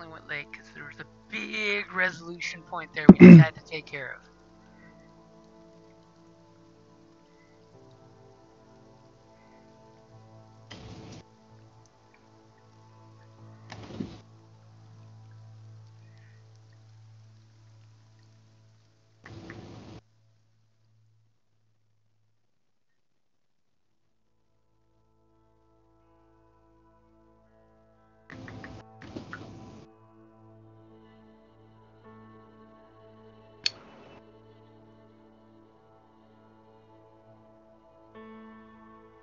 definitely went late because there was a big resolution point there we just had to take care of.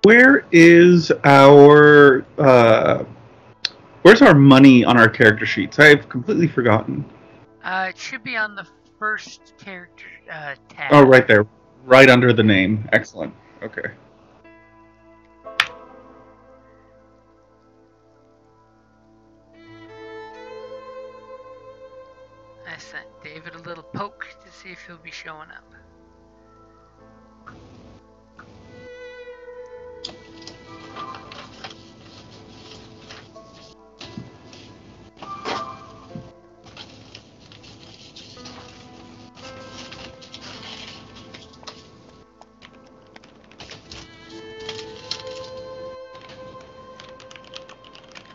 Where is our where's our money on our character sheets? I've completely forgotten. It should be on the first character tab. Oh, right there. Right under the name. Excellent. Okay. I sent David a little poke to see if he'll be showing up.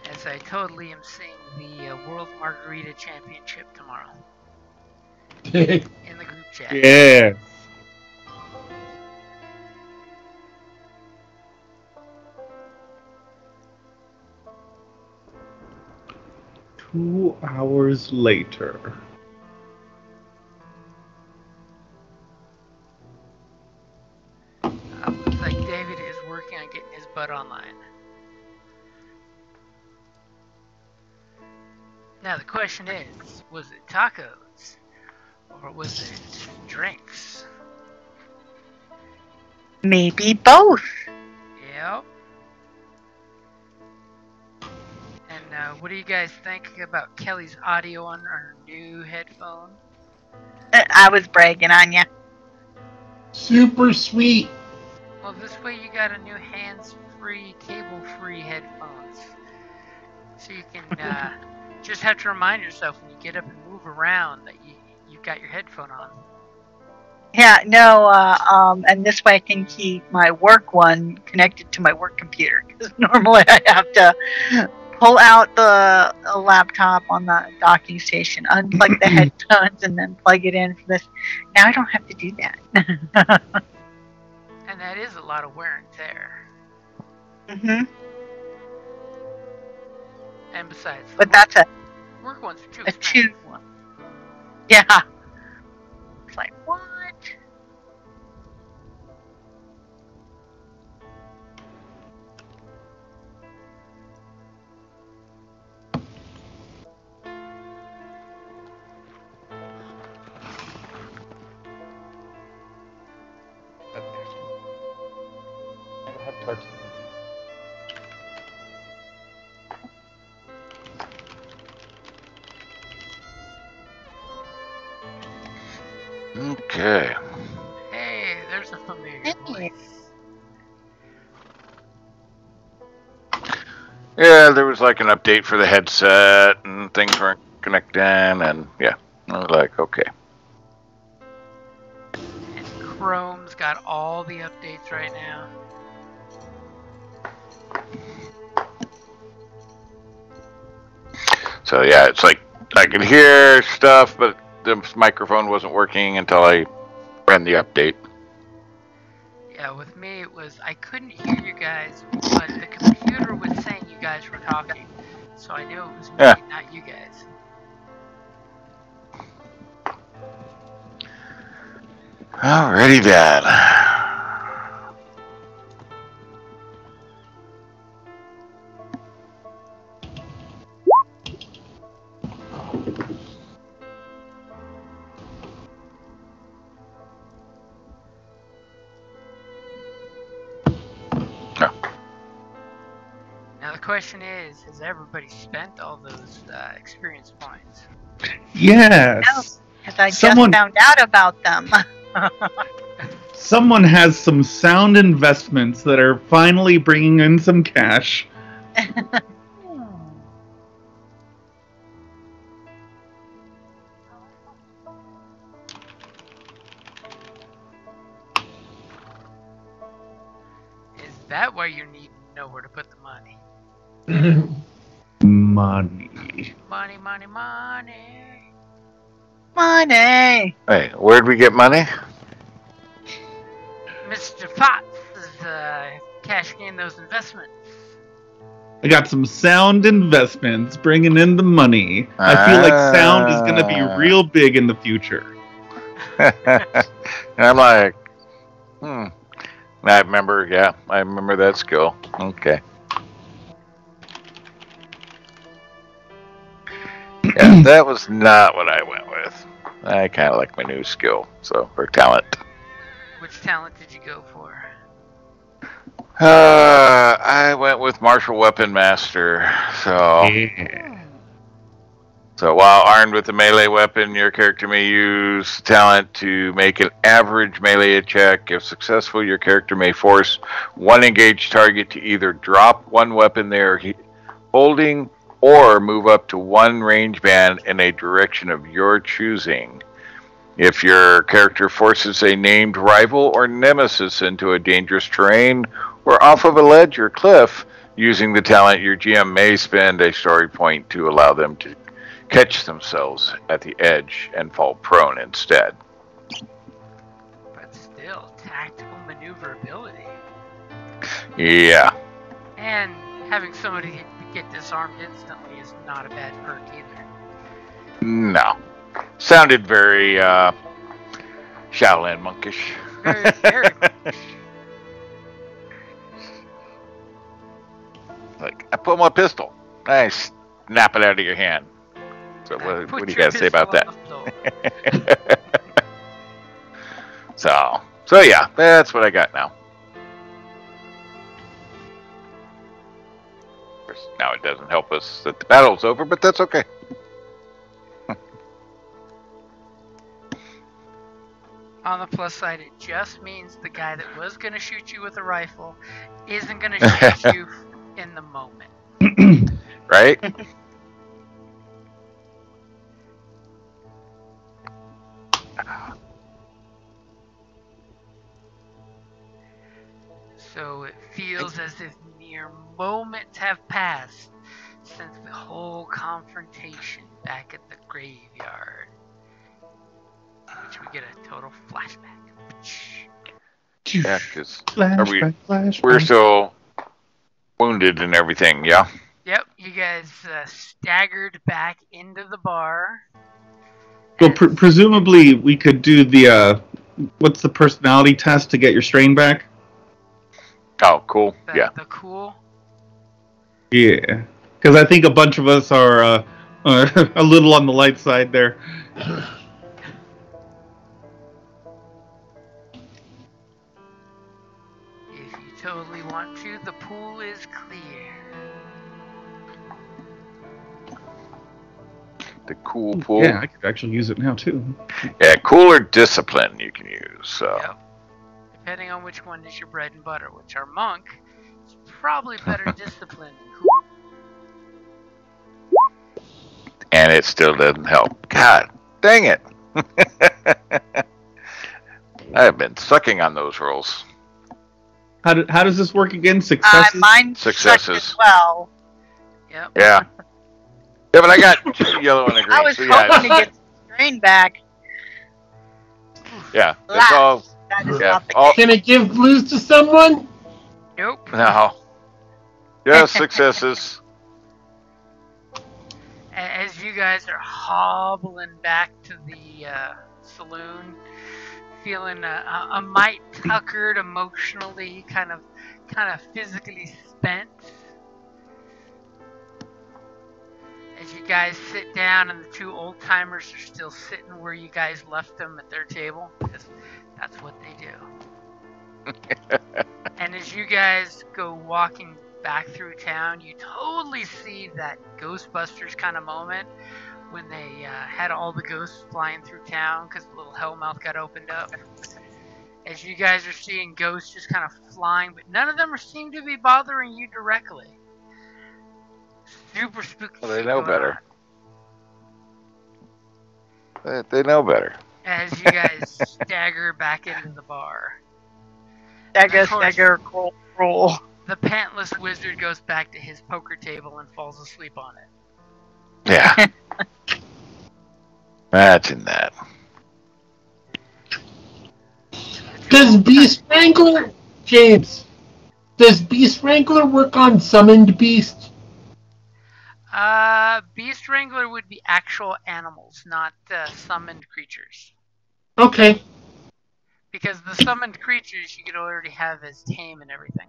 As I totally am seeing the World Margarita Championship tomorrow. In the group chat. Yeah. Two hours later. Looks like David is working on getting his butt online. Now the question is, was it tacos? Or was it drinks? Maybe both. Yep. And what do you guys think about Kelly's audio on her new headphone? I was bragging on you. Super sweet. Well, this way you got a new hands-free, cable-free headphones. So you can just have to remind yourself when you get up and move around that you've got your headphone on. Yeah, no, and this way I can keep my work one connected to my work computer. Because normally I have to pull out the laptop on the docking station, unplug the headphones, and then plug it in for this. Now I don't have to do that. And that is a lot of wear and tear. Mm-hmm. And besides, But that's work ones are too a expensive. two one. Yeah. It's like, what? Okay. Hey, there's a familiar voice. Yeah, there was like an update for the headset and things weren't connecting, and yeah, I was like, okay. And Chrome's got all the updates right now. So yeah, it's like I could hear stuff, but the microphone wasn't working until I ran the update. Yeah, with me it was I couldn't hear you guys, but the computer was saying you guys were talking, so I knew it was me, not you guys. Alrighty then. Now the question is, has everybody spent all those experience points? Yes. No, because I just found out about them. Someone has some sound investments that are finally bringing in some cash. that why you need to know where to put the money? Money. Money, money, money. Money. Hey, where'd we get money? Mr. Potts is cashing in those investments. I got some sound investments bringing in the money. I feel like sound is going to be real big in the future. And I'm like, I remember that skill. Okay. Yeah, that was not what I went with. I kind of like my new skill, or talent. Which talent did you go for? I went with Martial Weapon Master. So while armed with a melee weapon, your character may use talent to make an average melee check. If successful, your character may force one engaged target to either drop one weapon they are holding or move up to one range band in a direction of your choosing. If your character forces a named rival or nemesis into a dangerous terrain or off of a ledge or cliff, using the talent, your GM may spend a story point to allow them to catch themselves at the edge and fall prone instead. But still, tactical maneuverability. Yeah. And having somebody get disarmed instantly is not a bad perk either. No. Sounded very Shaolin monkish. Very, very monkish. Like, I pull my pistol. I snap it out of your hand. So what do you got to say about that? So yeah, that's what I got now. Of course, now it doesn't help us that the battle's over, but that's okay. On the plus side, it just means the guy that was going to shoot you with a rifle isn't going to shoot you in the moment. Right? So it feels as if mere moments have passed since the whole confrontation back at the graveyard. In which we get a total flashback. Yeah, because Flashback. we're still wounded and everything, yeah? Yep, you guys staggered back into the bar. Well, presumably we could do the, what's the personality test to get your strain back? Oh, cool. Yeah. The cool. Yeah. Because I think a bunch of us are a little on the light side there. If you totally want to, the pool is clear. The cool pool. Yeah, I could actually use it now too. Yeah, cool or discipline you can use. So. Yep. Depending on which one is your bread and butter, which our monk is probably better disciplined than cool. And it still doesn't help. God dang it. I've been sucking on those rolls. How does this work again? Successes? Mine Successes. as well. Yep. Yeah. Yeah, but I got 2 yellow and a green. I was so yeah, hoping to get the strain back. yeah, that's all. That is Yeah, not the all, Can I give blues to someone? Nope. no. Just successes. As you guys are hobbling back to the saloon, feeling a mite tuckered emotionally, kind of physically spent. As you guys sit down and the 2 old timers are still sitting where you guys left them at their table, because that's what they do. And as you guys go walking back through town, you totally see that Ghostbusters kind of moment when they had all the ghosts flying through town because the little hellmouth got opened up. As you guys are seeing ghosts just kind of flying, but none of them seem to be bothering you directly. Super spooky. Well, they know better. They know better. As you guys stagger back into the bar. Stagger, Of course. stagger, roll. The pantless wizard goes back to his poker table and falls asleep on it. Yeah. Imagine that. Does Beast Wrangler, James? Does Beast Wrangler work on summoned beasts? Beast Wrangler would be actual animals, not summoned creatures. Okay. Because the summoned creatures you could already have as tame and everything.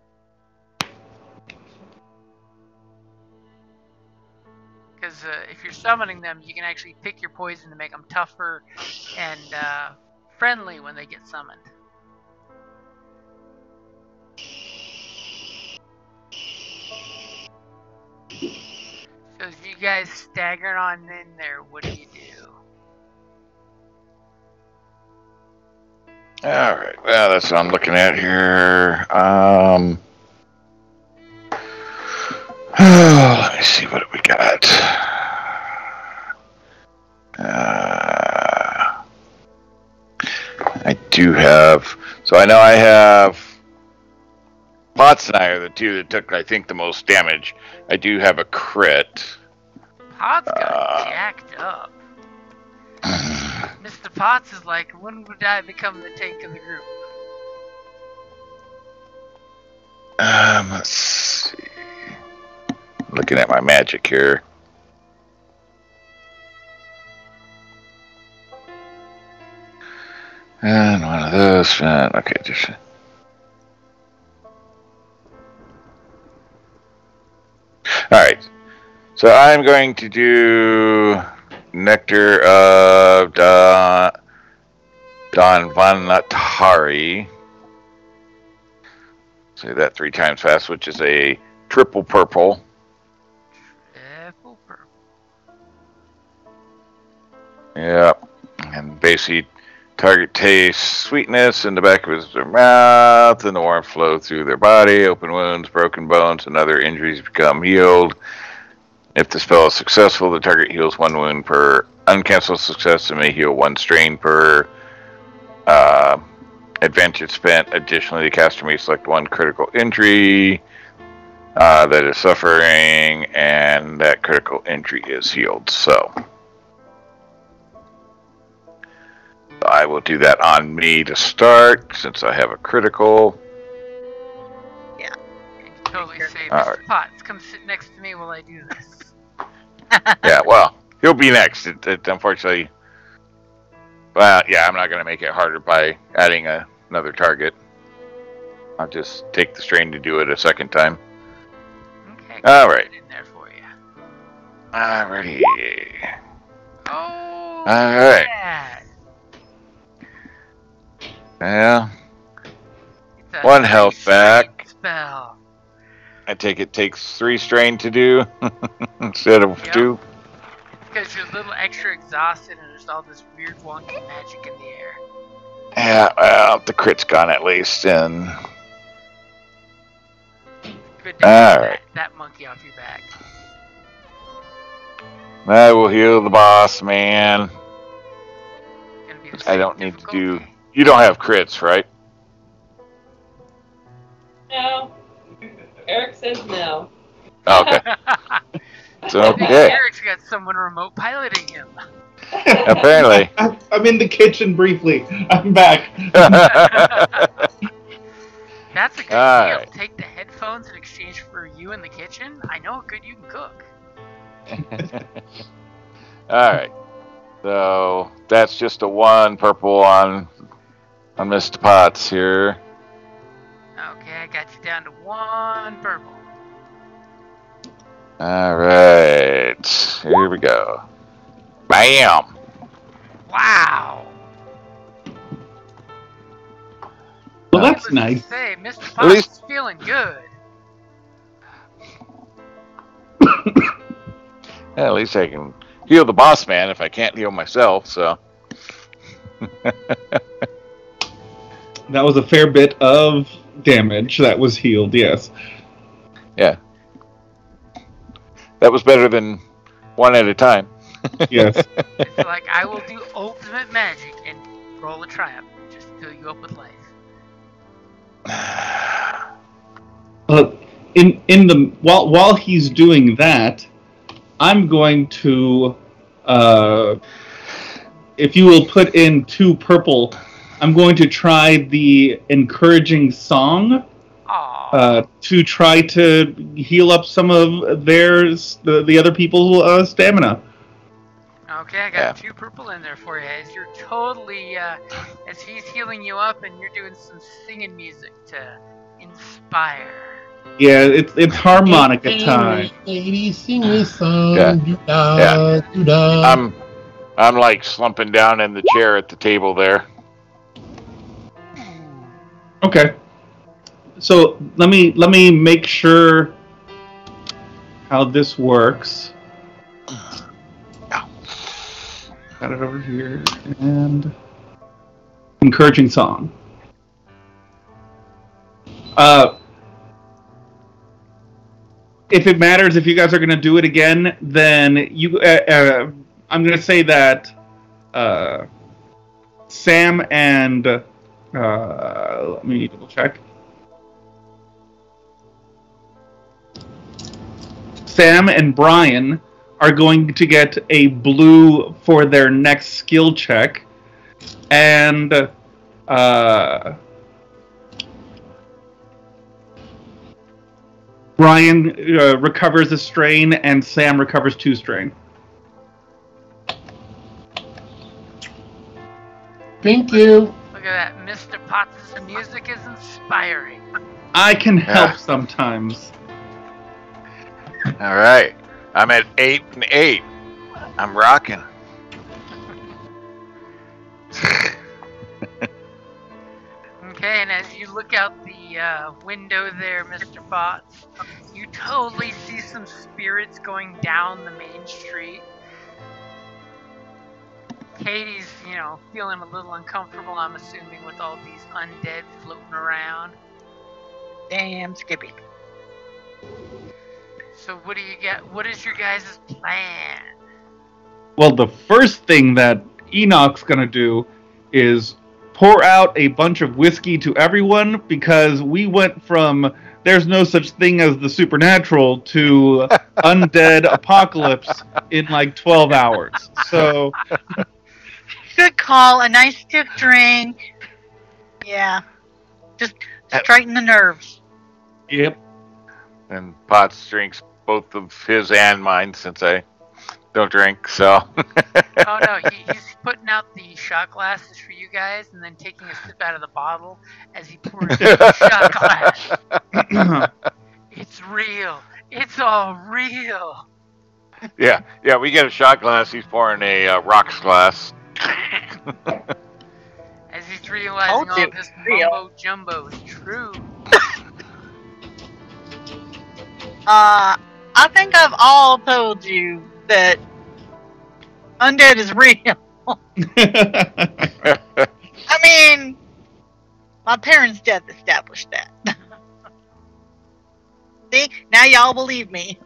Because if you're summoning them, you can actually pick your poison to make them tougher and friendly when they get summoned. So as you guys staggering on in there, what do you do? Alright, well, that's what I'm looking at here. Let me see what we got. I do have... So I know I have... Potts and I are the two that took, I think, the most damage. I do have a crit. Potts got jacked up. Mr. Potts is like, when would I become the tank of the group? Let's see. Looking at my magic here. And one of those. Okay, just... Alright. So I'm going to do Nectar of Don Vanatari. Say that 3 times fast, which is a triple purple. Triple purple. Yep. And basically, target tastes sweetness in the back of their mouth, and the warmth flow through their body. Open wounds, broken bones, and other injuries become healed. If the spell is successful, the target heals 1 wound per uncancelled success and may heal 1 strain per advantage spent. Additionally, the caster may select 1 critical injury that is suffering, and that critical injury is healed. So I will do that on me to start, since I have a critical. Yeah. And you totally say, All Mr. right. Potts, come sit next to me while I do this. Yeah, well, he'll be next. It unfortunately... Well, yeah, I'm not going to make it harder by adding another target. I'll just take the strain to do it a second time. Okay, All right. in there for you. Alrighty. Oh, All right. yeah. Well, It's a 1 health strain back. spell. I take it takes 3 strain to do instead of Yep. 2. Because you're a little extra exhausted and there's all this weird wonky magic in the air. Yeah, well, the crit's gone at least, and Good to All get right. that monkey off your back. I will heal the boss, man. Gonna be the I same don't need to do... difficulty. You don't have crits, right? No. Eric says no. Okay. It's I think okay. Eric's got someone remote piloting him. Apparently. I'm in the kitchen briefly. I'm back. That's a good All deal. right. Take the headphones in exchange for you in the kitchen. I know how good you can cook. Alright. So that's just a 1 purple on Mr. Potts here. Okay, I got you down to 1 purple. Alright. Here we go. Bam! Wow. Well, that's Let's nice. say, Mr. At Potts least- is feeling good. Yeah, at least I can heal the boss man if I can't heal myself, so. That was a fair bit of damage that was healed, yes. Yeah. That was better than 1 at a time. Yes. It's like, I will do ultimate magic and roll a triumph just to fill you up with life. In the while he's doing that, I'm going to, if you will put in 2 purple, I'm going to try the encouraging song to try to heal up some of the other people's stamina. Okay, I got 2 purple in there for you. As you're totally, as he's healing you up, and you're doing some singing music to inspire. Yeah, it's harmonica time. Lady, sing me song. Yeah. I'm like slumping down in the chair at the table there. Okay. So let me make sure how this works. Got it over here, and encouraging song. If it matters, if you guys are going to do it again, then you. I'm going to say that Sam and let me double check. Sam and Brian are going to get a blue for their next skill check, and Brian recovers a strain, and Sam recovers 2 strain. Thank you. Look at that, Mr. Potts' music is inspiring. I can help sometimes. All right, I'm at 8 and 8. I'm rocking. Okay, and as you look out the window there, Mr. Potts, you totally see some spirits going down the main street. Katie's, feeling a little uncomfortable, I'm assuming, with all these undead floating around. Damn, Skippy. So what do you get? What is your guys' plan? Well, the first thing that Enoch's gonna do is pour out a bunch of whiskey to everyone, because we went from there's no such thing as the supernatural to undead apocalypse in like 12 hours. So Good call. A nice stiff drink. Yeah. Just straighten the nerves. Yep. And Potts drinks both of his and mine since I don't drink, so. Oh no, he's putting out the shot glasses for you guys and then taking a sip out of the bottle as he pours the shot glass. It's real. It's all real. Yeah, we get a shot glass. He's pouring a rocks glass. As he's realizing all this mumbo jumbo is true. I think I've all told you that undead is real. I mean, my parents' death established that. See, now y'all believe me.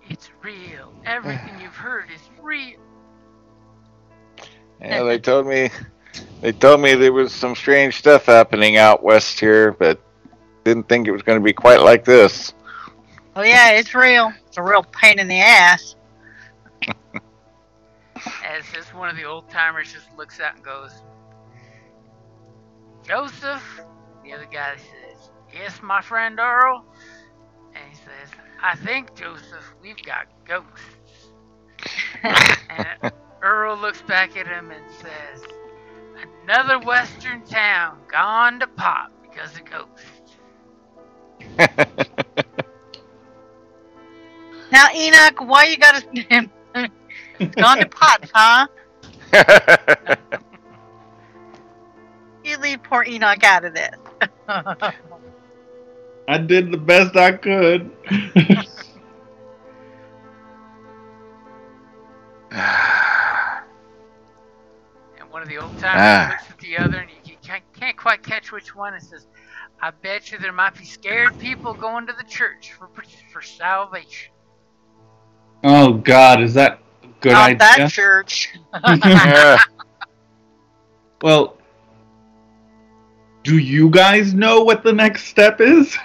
It's real. Everything you've heard is real. Yeah, they told me there was some strange stuff happening out west here, but didn't think it was going to be quite like this. Oh yeah, it's real. It's a real pain in the ass. As just one of the old timers just looks out and goes, Joseph? The other guy says, yes, my friend Earl. And he says, I think, Joseph, we've got ghosts. And Earl looks back at him and says, another western town gone to pot because of ghosts. Now, Enoch, why you gotta... It's gone to pot, huh? You leave poor Enoch out of this. I did the best I could. And one of the old timers looks at the other and you can't quite catch which one. It says, I bet you there might be scared people going to the church for salvation. Oh God, is that a good idea? Not that church. Well, Do you guys know what the next step is?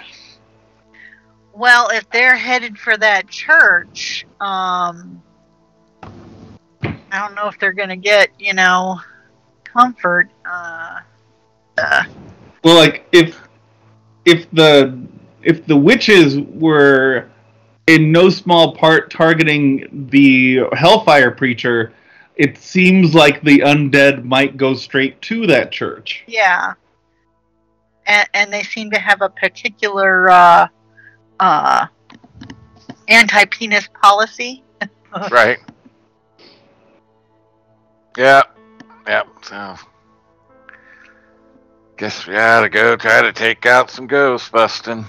Well, if they're headed for that church, I don't know if they're going to get, comfort. Well, like if the witches were in no small part targeting the Hellfire Preacher, it seems like the undead might go straight to that church. Yeah. And they seem to have a particular anti-penis policy. Right. Yeah. So, guess we gotta go try to take out some ghosts busting.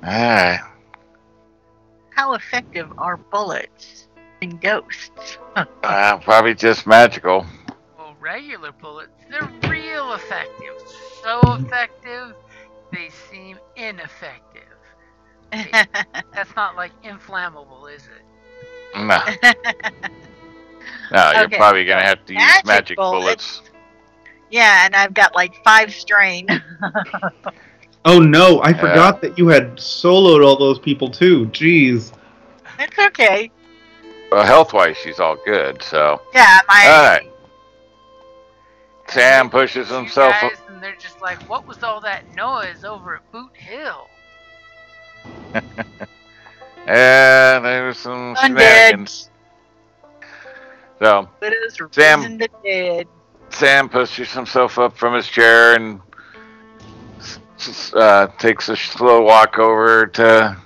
Alright. How effective are bullets in ghosts? Probably just magical. Well, regular bullets, they're real effective. So effective, they seem ineffective. That's not like inflammable, is it? No. No, you're probably gonna have to use magic bullets. Yeah, and I've got like 5 strain. Oh no, I forgot that you had soloed all those people too. Jeez. It's okay. Well, health-wise, she's all good, so... Yeah, Alright. Sam pushes himself up. And they're just like, what was all that noise over at Boot Hill? Yeah, there was some shenanigans. So, Sam pushes himself up from his chair and takes a slow walk over to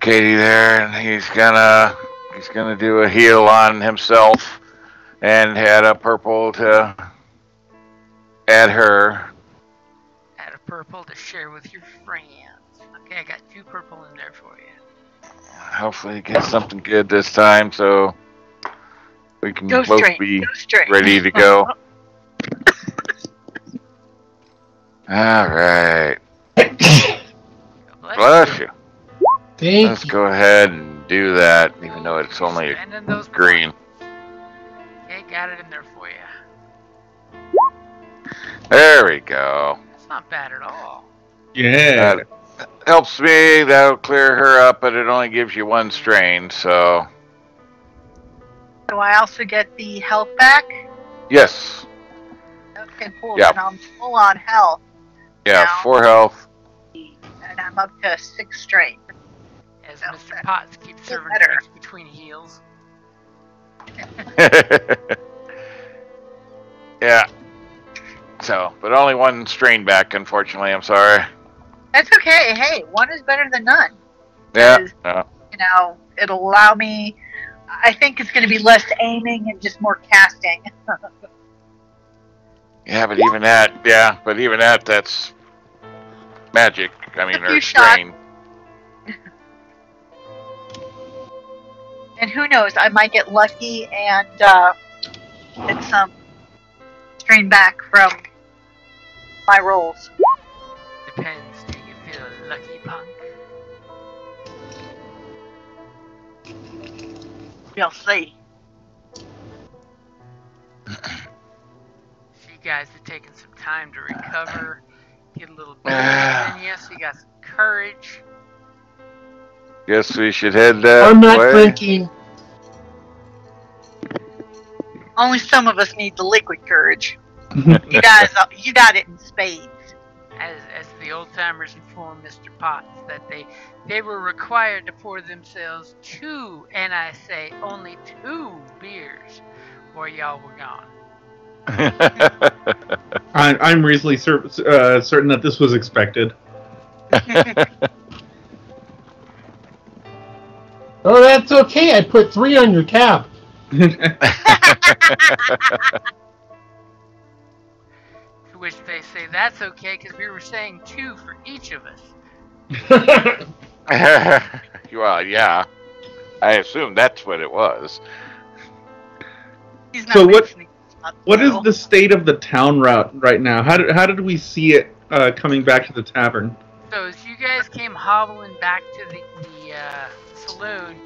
Katie there, and he's gonna do a heal on himself and add a purple to add her. Add a purple to share with your friends. Okay, I got 2 purple in there for you. Hopefully get something good this time, so we can both be ready to go. Alright. Bless you. Let's go ahead and do that, even though it's only green. Okay, got it in there for you. There we go. That's not bad at all. Yeah. That helps me. That'll clear her up, but it only gives you 1 strain, so... Do I also get the health back? Yes. Okay, cool. Yeah. Then I'm full on health. Yeah, now. 4 health. And I'm up to 6 strain. As Mr. Potts keeps serving drinks between heals. Yeah. So, but only 1 strain back, unfortunately. I'm sorry. That's okay. Hey, 1 is better than none. Yeah. It'll allow me. I think it's going to be less aiming and just more casting. Yeah, but even that, that's magic. I mean, or strain. And who knows? I might get lucky and get some strain back from my rolls. Depends. Do you feel lucky, punk? We'll see. So you guys have taken some time to recover, get a little bit in you, so you got some courage. Guess we should head that I'm not way. drinking. Only some of us need the liquid courage. You guys, you got it in spades. As the old timers informed Mr. Potts that they were required to pour themselves 2, and I say only 2 beers, or y'all were gone. I'm reasonably certain that this was expected. Oh, that's okay. I put 3 on your tab. To which they say, that's okay, because we were saying 2 for each of us. Well, yeah. I assume that's what it was. So what is the state of the town route right now? How did we see it coming back to the tavern? So as you guys came hobbling back to the saloon,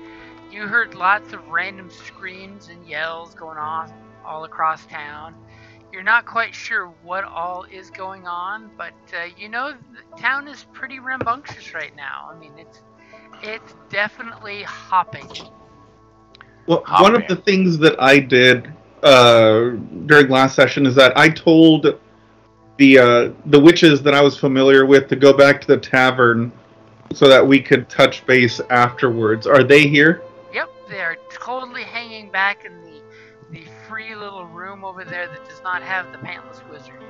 you heard lots of random screams and yells going on all across town. You're not quite sure what all is going on, but you know the town is pretty rambunctious right now. I mean, it's definitely hopping. Well, one of the things that I did during last session is that I told the witches that I was familiar with to go back to the tavern so that we could touch base afterwards. Are they here? Yep, they are totally hanging back in the free little room over there that does not have the pantless wizard.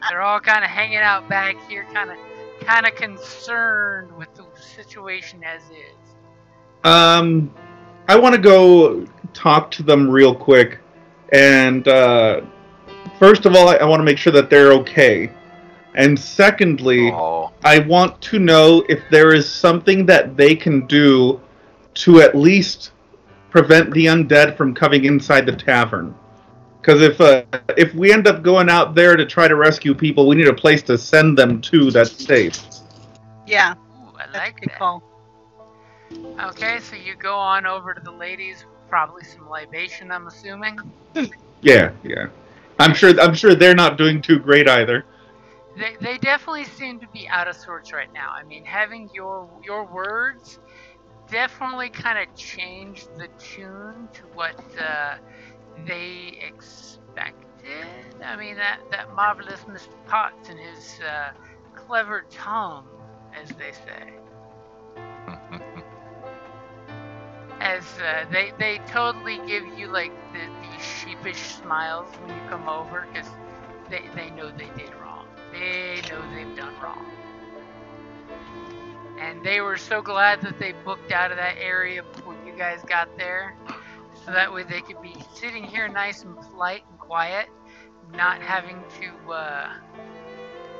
They're all kind of hanging out back here, kind of concerned with the situation as is. I want to go talk to them real quick, and first of all, I want to make sure that they're okay. And secondly, I want to know if there is something that they can do to at least prevent the undead from coming inside the tavern. Because if we end up going out there to try to rescue people, we need a place to send them to that's safe. Yeah. Ooh, I like that. Call. Okay, so you go on over to the ladies, probably some libation, I'm assuming. Yeah. I'm sure they're not doing too great either. They definitely seem to be out of sorts right now. I mean, having your words definitely kind of changed the tune to what they expected. I mean, that marvelous Mr. Potts and his clever tongue, as they say. As they totally give you like these sheepish smiles when you come over, because they know they did wrong. They know they've done wrong. And they were so glad that they booked out of that area before you guys got there, so that way they could be sitting here nice and polite and quiet, not having to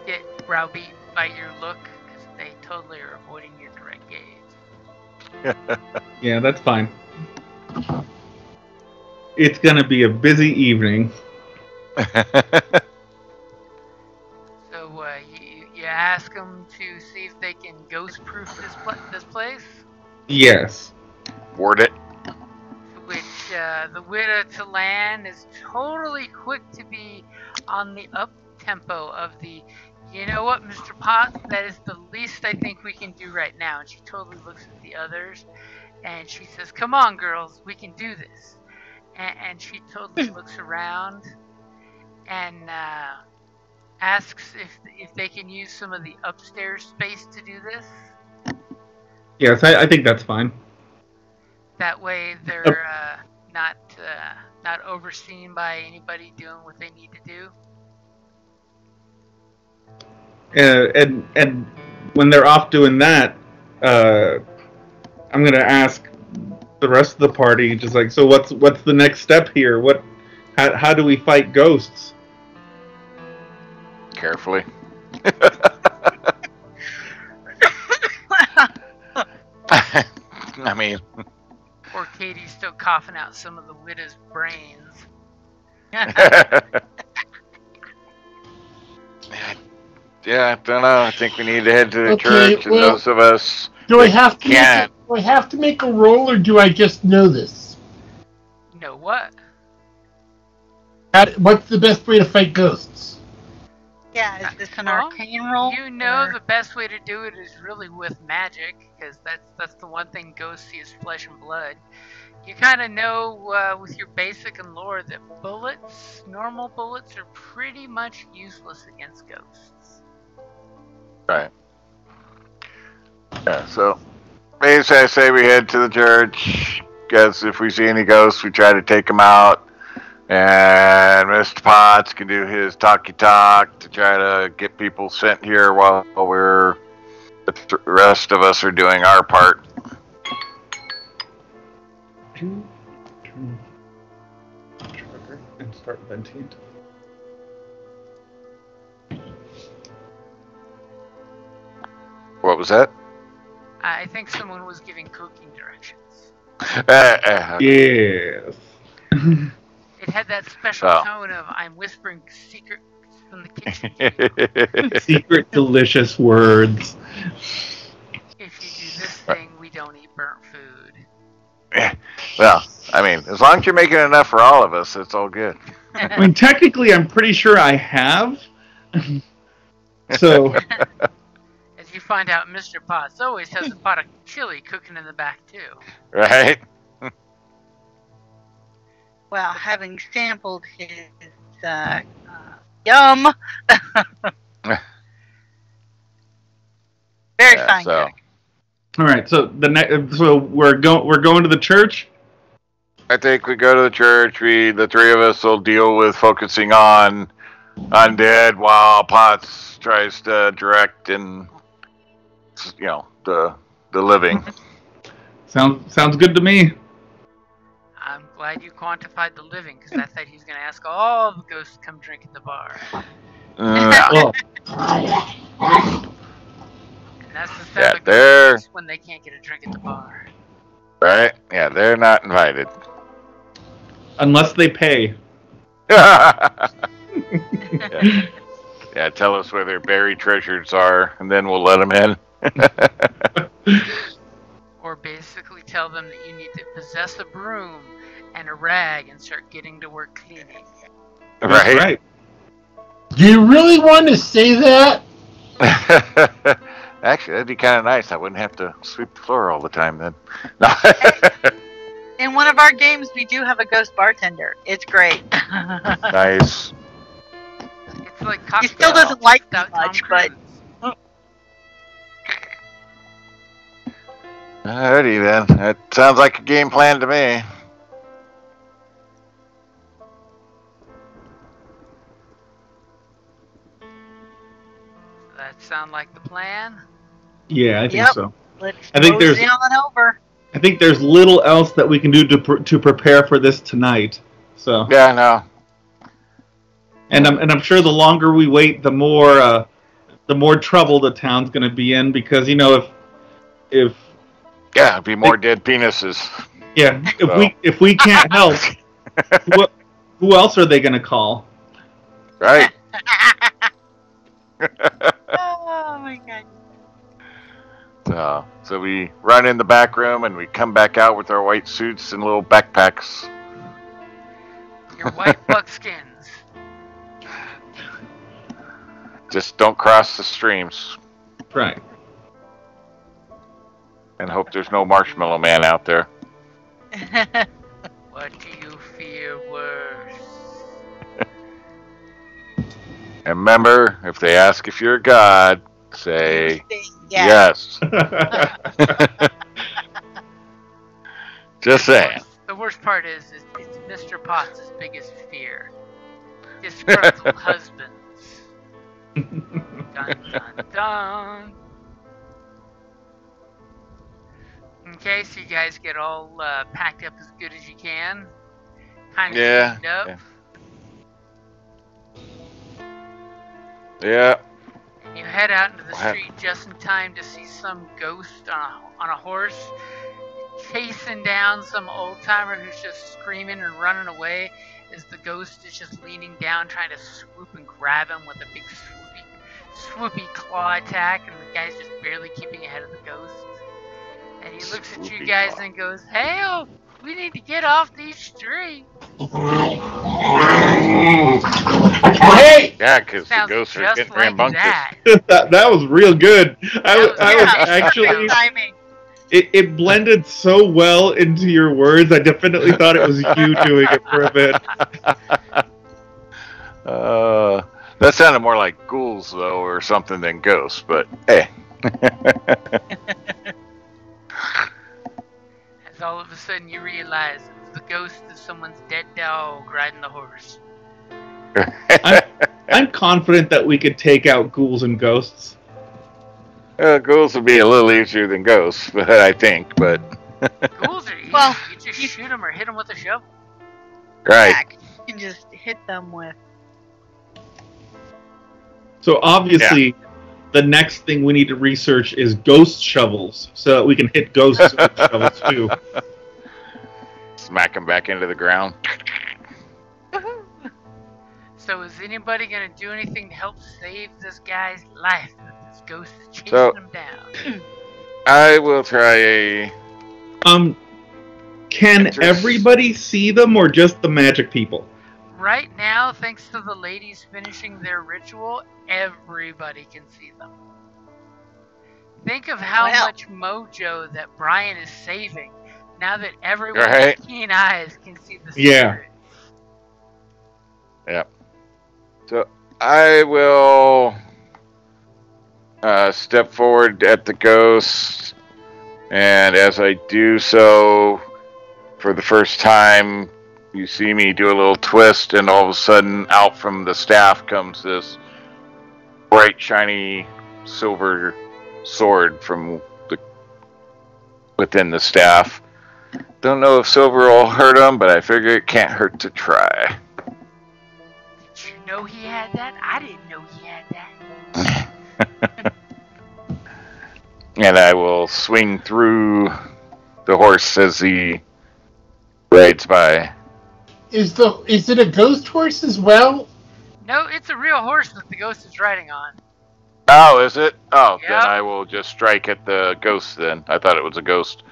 get browbeat by your look, because they totally are avoiding your direct gaze. Yeah, that's fine. It's gonna be a busy evening. So you ask them to see if they can ghost-proof this place? Yes. Ward it. To which the widow Talan is totally quick to be on the up-tempo of the, you know what, Mr. Potts, that is the least I think we can do right now. And she totally looks at the others, and she says, come on, girls, we can do this. And she totally looks around and asks if they can use some of the upstairs space to do this. Yes, I think that's fine. That way they're not overseen by anybody doing what they need to do. And when they're off doing that, I'm gonna ask the rest of the party, just like, so what's the next step here? How do we fight ghosts? Carefully. I mean, poor Katie's still coughing out some of the widow's brains. Yeah, I don't know. I think we need to head to the church, and those of us do I have to make a roll, or do I just know this? Know what? What's the best way to fight ghosts? Yeah, is this an arcane roll? You know the best way to do it is really with magic, because that's the one thing ghosts see is flesh and blood. You kind of know with your basic and lore that normal bullets, are pretty much useless against ghosts. Right. Yeah, so basically I say we head to the church. Guess if we see any ghosts, we try to take them out. And Mr. Potts can do his talky-talk to try to get people sent here while the rest of us are doing our part. And start venting. What was that? I think someone was giving cooking directions. Yes. It had that special tone of, I'm whispering secrets from the kitchen. Secret delicious words. If you do this thing, we don't eat burnt food. Well, I mean, as long as you're making enough for all of us, it's all good. I mean, technically, I'm pretty sure I have. So, As you find out, Mr. Potts always has a pot of chili cooking in the back, too. Right? Well, having sampled his yum, very fine cook. all right. So we're going to the church. I think we go to the church. The three of us will deal with focusing on undead while Potts tries to direct and the living. Sounds good to me. I'm glad you quantified the living, because I thought he was going to ask all the ghosts to come drink at the bar. Well, And that's the sound of they're ghosts when they can't get a drink at the bar. right. Yeah, they're not invited. unless they pay. Yeah, tell us where their buried treasures are, and then we'll let them in. Or basically tell them that you need to possess a broom and a rag and start getting to work cleaning. That's right. Do you really want to say that? Actually, that'd be kind of nice. I wouldn't have to sweep the floor all the time then. No. In one of our games, we do have a ghost bartender. It's great. Nice. It's like He cocktail still doesn't like me without Tom much, but Cruise. Alrighty then. That sounds like a game plan to me. Does that sound like the plan? Yeah, I think Yep. so. let's I think mosey on over. I think there's little else that we can do to prepare for this tonight. So Yeah, no. and I'm sure the longer we wait, the more trouble the town's going to be in, because if Yeah, it'd be more dead penises. yeah if we can't help, who else are they going to call? Right. Oh my god. So we run in the back room and we come back out with our white suits and little backpacks. Your white buckskins. Just don't cross the streams Right. and hope there's no Marshmallow Man out there. What do you fear worse? And remember, if they ask if you're a god, say yes. Just saying. The worst part is it's Mr. Potts' biggest fear. Disgruntled husbands. Dun dun dun. Okay, so you guys get all packed up as good as you can. Kind of cleaned up. Yeah. And you head out into the street just in time to see some ghost on a horse chasing down some old timer who's just screaming and running away as the ghost is just leaning down trying to swoop and grab him with a big swoopy claw attack, and the guy's just barely keeping ahead of the ghost. And he looks at you guys and goes, "Hey, we need to get off these streets." Hey! Yeah, because the Sounds ghosts are just getting like rambunctious. that. that was real good. I was Yeah. actually Timing. it blended so well into your words. I definitely thought it was you doing it for a bit. That sounded more like ghouls, though, or something than ghosts, but hey. As all of a sudden you realize it's the ghost of someone's dead dog riding the horse. I'm confident that we could take out ghouls and ghosts. Ghouls would be a little easier than ghosts, but I think, but... Ghouls are easy. Well, you just shoot them or hit them with a shovel. Right. You can just hit them with. So obviously, the next thing we need to research is ghost shovels, so that we can hit ghosts with shovels too. Smack them back into the ground. So is anybody going to do anything to help save this guy's life? This ghost is chasing him down. I will try a... Can everybody see them or just the magic people? Right now, thanks to the ladies finishing their ritual, everybody can see them. Think of how much mojo that Brian is saving now that everyone with keen eyes can see the spirit. Yeah. So I will step forward at the ghost, and as I do so, for the first time, you see me do a little twist, and all of a sudden, out from the staff comes this bright, shiny silver sword from within the staff. Don't know if silver will hurt him, but I figure it can't hurt to try. Did you know he had that? I didn't know he had that. And I will swing through the horse as he rides by. Is it a ghost horse as well? No, it's a real horse that the ghost is riding on. Oh, is it? Oh, Yep. Then I will just strike at the ghost then. I thought it was a ghost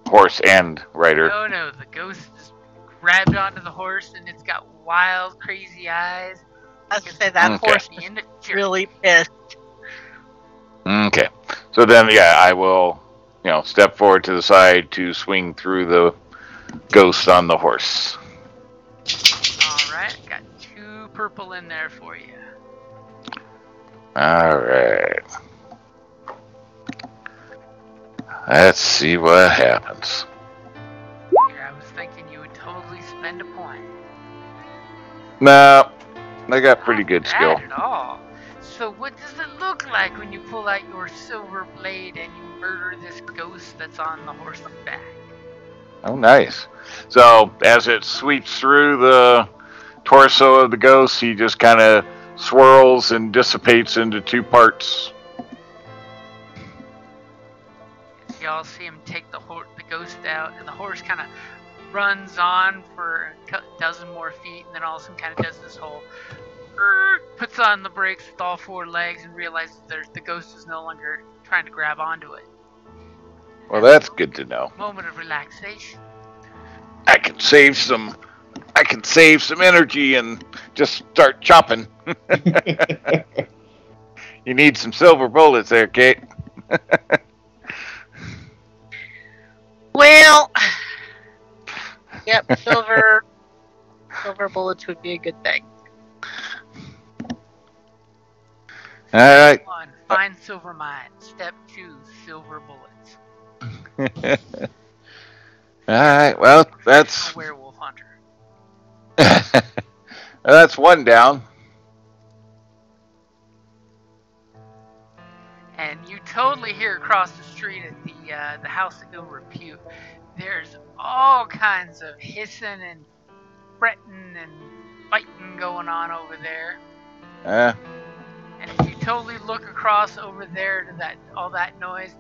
horse and rider. No, the ghost is grabbed onto the horse and it's got wild, crazy eyes. I was gonna say that horse is really pissed. Okay. So then, I will, step forward to the side to swing through the ghost on the horse. Alright, got 2 purple in there for you. Alright. Let's see what happens. Here, I was thinking you would totally spend a point. No, I got pretty good skill. Not bad at all. So what does it look like when you pull out your silver blade and you murder this ghost that's on the horse's back? Oh, nice. So, as it sweeps through the torso of the ghost, he just kind of swirls and dissipates into 2 parts. Y'all see him take the ghost out, and the horse kind of runs on for a dozen more feet, and then all of a sudden kind of does this whole puts on the brakes with all 4 legs and realizes the ghost is no longer trying to grab onto it. Well, that's good to know. Moment of relaxation. I can save some energy and just start chopping. You need some silver bullets there, Kate. Well, yep, silver bullets would be a good thing. All right. 1. Find silver mine. Step 2. Silver bullets. All right. Well, that's a werewolf hunter. That's 1 down. And you totally hear across the street at the house of ill repute, there's all kinds of hissing and fretting and fighting going on over there. And if you totally look across over there to all that noise,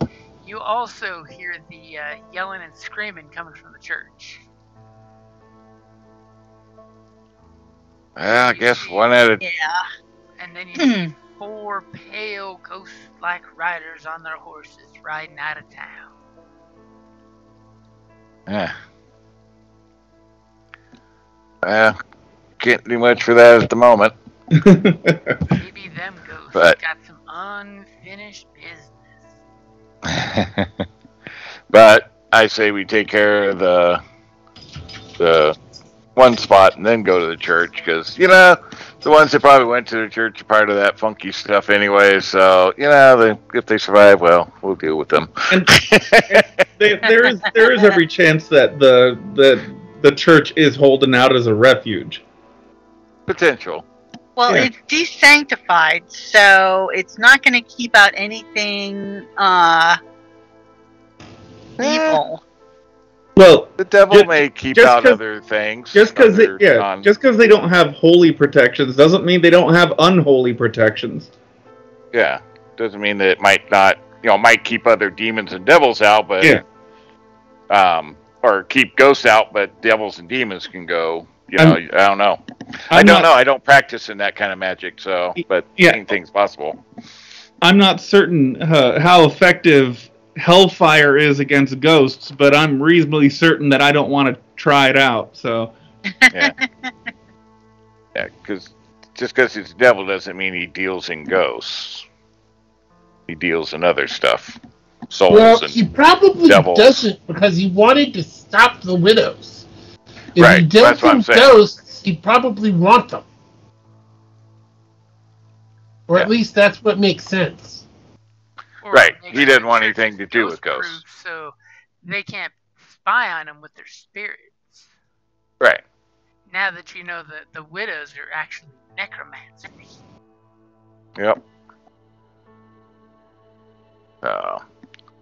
you also hear the yelling and screaming coming from the church. Well, I guess 1 at a... Yeah. And then you see 4 pale ghost-like riders on their horses riding out of town. Yeah. Well, can't do much for that at the moment. Maybe them ghosts got some unfinished business. But I say we take care of the 1 spot and then go to the church, because, the ones that probably went to the church are part of that funky stuff anyway, so, if they survive, well, we'll deal with them. And there is every chance that the church is holding out as a refuge. Potential. Well, it's desanctified, so it's not going to keep out anything evil. Well, the devil may keep out other things. Just because they don't have holy protections doesn't mean they don't have unholy protections. Yeah, doesn't mean that it might not, might keep other demons and devils out, but or keep ghosts out, but devils and demons can go. I don't know. I don't know. I don't practice in that kind of magic, so but anything's possible. I'm not certain how effective hellfire is against ghosts, but I'm reasonably certain that I don't want to try it out. So Yeah. Yeah, because just because he's a devil doesn't mean he deals in ghosts. He deals in other stuff. Souls Well, and he probably devils. doesn't because he wanted to stop the widows. If Right, he that's dealt what I'm in saying. ghosts, he'd probably want them. Or Yeah. at least that's what makes sense. Or Right, make he sure doesn't the want church anything is to do with ghost-proof ghosts. so they can't spy on him with their spirits. Right. Now that you know that the widows are actually necromancers. Yep. All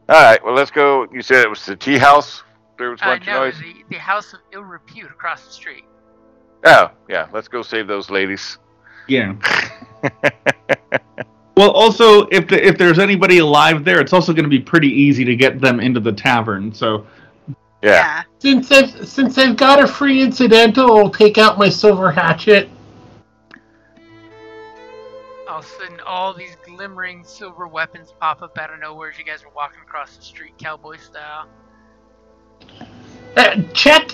right, well, let's go. You said it was the tea house? There was a bunch of No, noise? the House of Ill Repute across the street. Oh, yeah, let's go save those ladies. yeah. Well, also, if there's anybody alive there, it's also going to be pretty easy to get them into the tavern. So Yeah. Since I've got a free incidental, I'll take out my silver hatchet. All of a sudden, all these glimmering silver weapons pop up out of nowhere as you guys are walking across the street, cowboy style. Check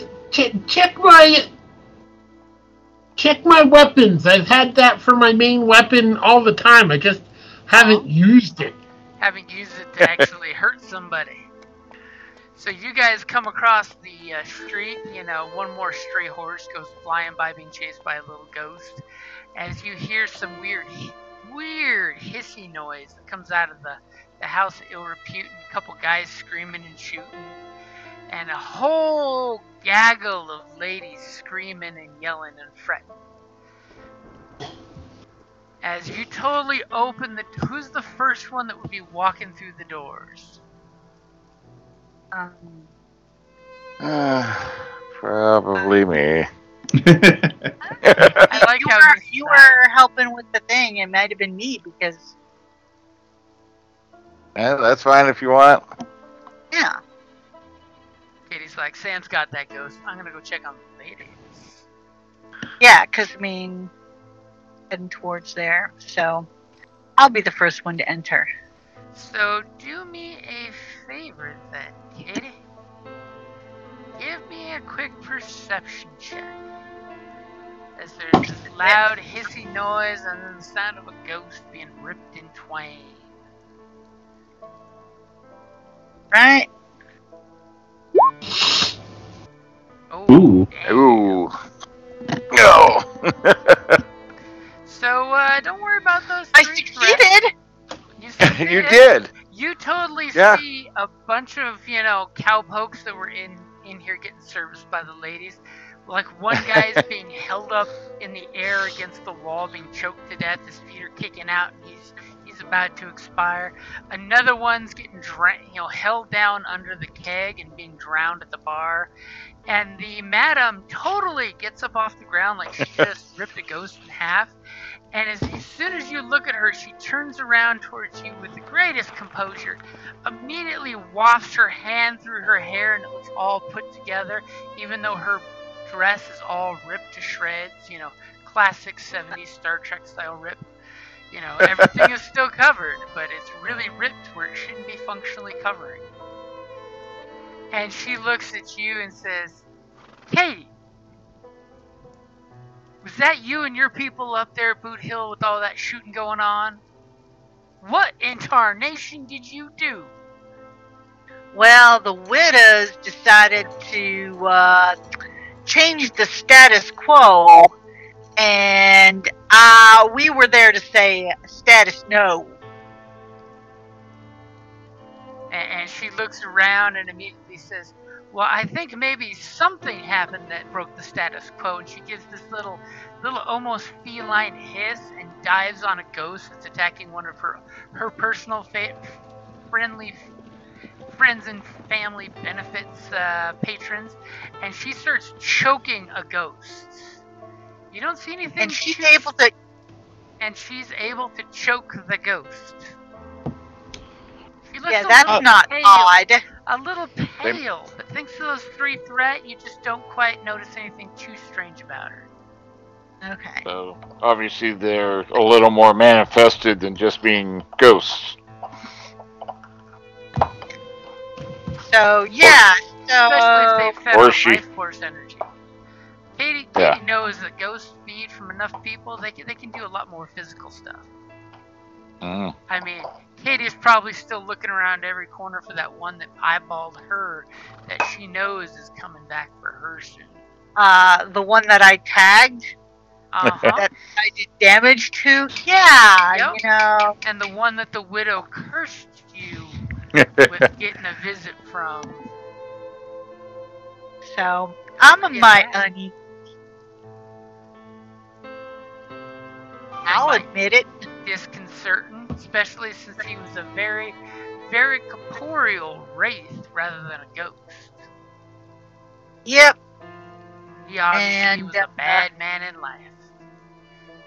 my weapons. I've had that for my main weapon all the time. I just haven't used it. Haven't used it to actually hurt somebody. So you guys come across the street, one more stray horse goes flying by being chased by a little ghost. As you hear some weird hissy noise that comes out of the House of Ill Repute, and a couple guys screaming and shooting, and a whole gaggle of ladies screaming and yelling and fretting. As you totally open who's the first one that would be walking through the doors? Probably me. I like how you were helping with the thing. It might have been me because Yeah, that's fine if you want. yeah. Katie's like, Sam's got that ghost. I'm gonna go check on the ladies. Yeah, because heading towards there, so I'll be the first one to enter. So do me a favor then, Katie. Give me a quick perception check. As there's this loud hissy noise and then the sound of a ghost being ripped in twain. Right? Oh, Ooh. damn. Ooh. No. So don't worry about those I three threats. succeeded. You succeeded. You did. You totally Yeah. see a bunch of, cowpokes that were in here getting serviced by the ladies. Like one guy's being held up in the air against the wall, being choked to death. His feet are kicking out, and he's about to expire. Another one's getting held down under the keg and being drowned at the bar. And the madam totally gets up off the ground like she just ripped a ghost in half. And as soon as you look at her, she turns around towards you with the greatest composure, immediately wafts her hand through her hair, and it looks all put together, even though her dress is all ripped to shreds, classic 70s Star Trek style rip. Everything is still covered, but it's really ripped where it shouldn't be functionally covering. And she looks at you and says, Katie, was that you and your people up there at Boot Hill with all that shooting going on? What in tarnation did you do? Well, the widows decided to change the status quo, and we were there to say status no. And she looks around and immediately says, well, I think maybe something happened that broke the status quo. And she gives this little almost feline hiss and dives on a ghost that's attacking one of her personal friendly friends and family benefits patrons. And she starts choking a ghost. You don't see anything. And she's able to choke the ghost. Yeah, that's not pale, odd. A little pale, but thanks to those three threats, you just don't quite notice anything too strange about her. Okay. So obviously they're a little more manifested than just being ghosts. So yeah, Especially if they fed Or on she- life force energy. Katie Yeah. knows that ghosts feed from enough people. They can do a lot more physical stuff. Mm. I mean, Katie's probably still looking around every corner for that one that eyeballed her that she knows is coming back for her soon. the one that I tagged Uh-huh. that I did damage to. Yeah, Yep. you know. And the one that the widow cursed you with getting a visit from. So I'm a Yeah. mite uneasy. I'll might admit it. Disconcerting, especially since he was a very, very corporeal wraith rather than a ghost. Yep. He obviously And, was a bad man in life.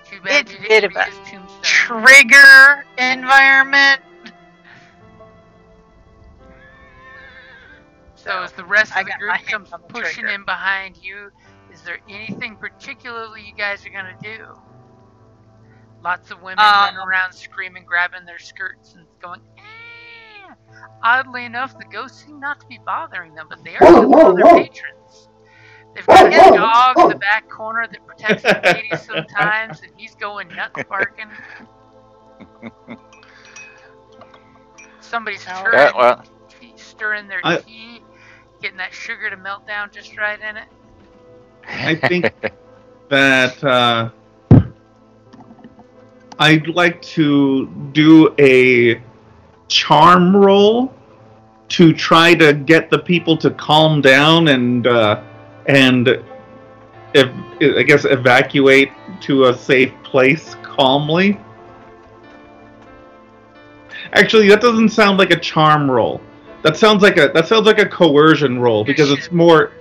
Too bad it's you a didn't bit of read a his tombstone. trigger environment. So as the rest I of the got group my hand comes on the pushing trigger. in behind you, is there anything particularly you guys are gonna do? Lots of women running around screaming, grabbing their skirts and going, "Ah!" Oddly enough, the ghosts seem not to be bothering them, but they are killing all their patrons. They've got a dog in the back corner that protects the ladies sometimes, and he's going nuts barking. Somebody's stirring their tea, getting that sugar to melt down just right in it. I think that I'd like to do a charm roll to try to get the people to calm down and I guess evacuate to a safe place calmly. Actually, that doesn't sound like a charm roll. That sounds like a coercion roll because it's more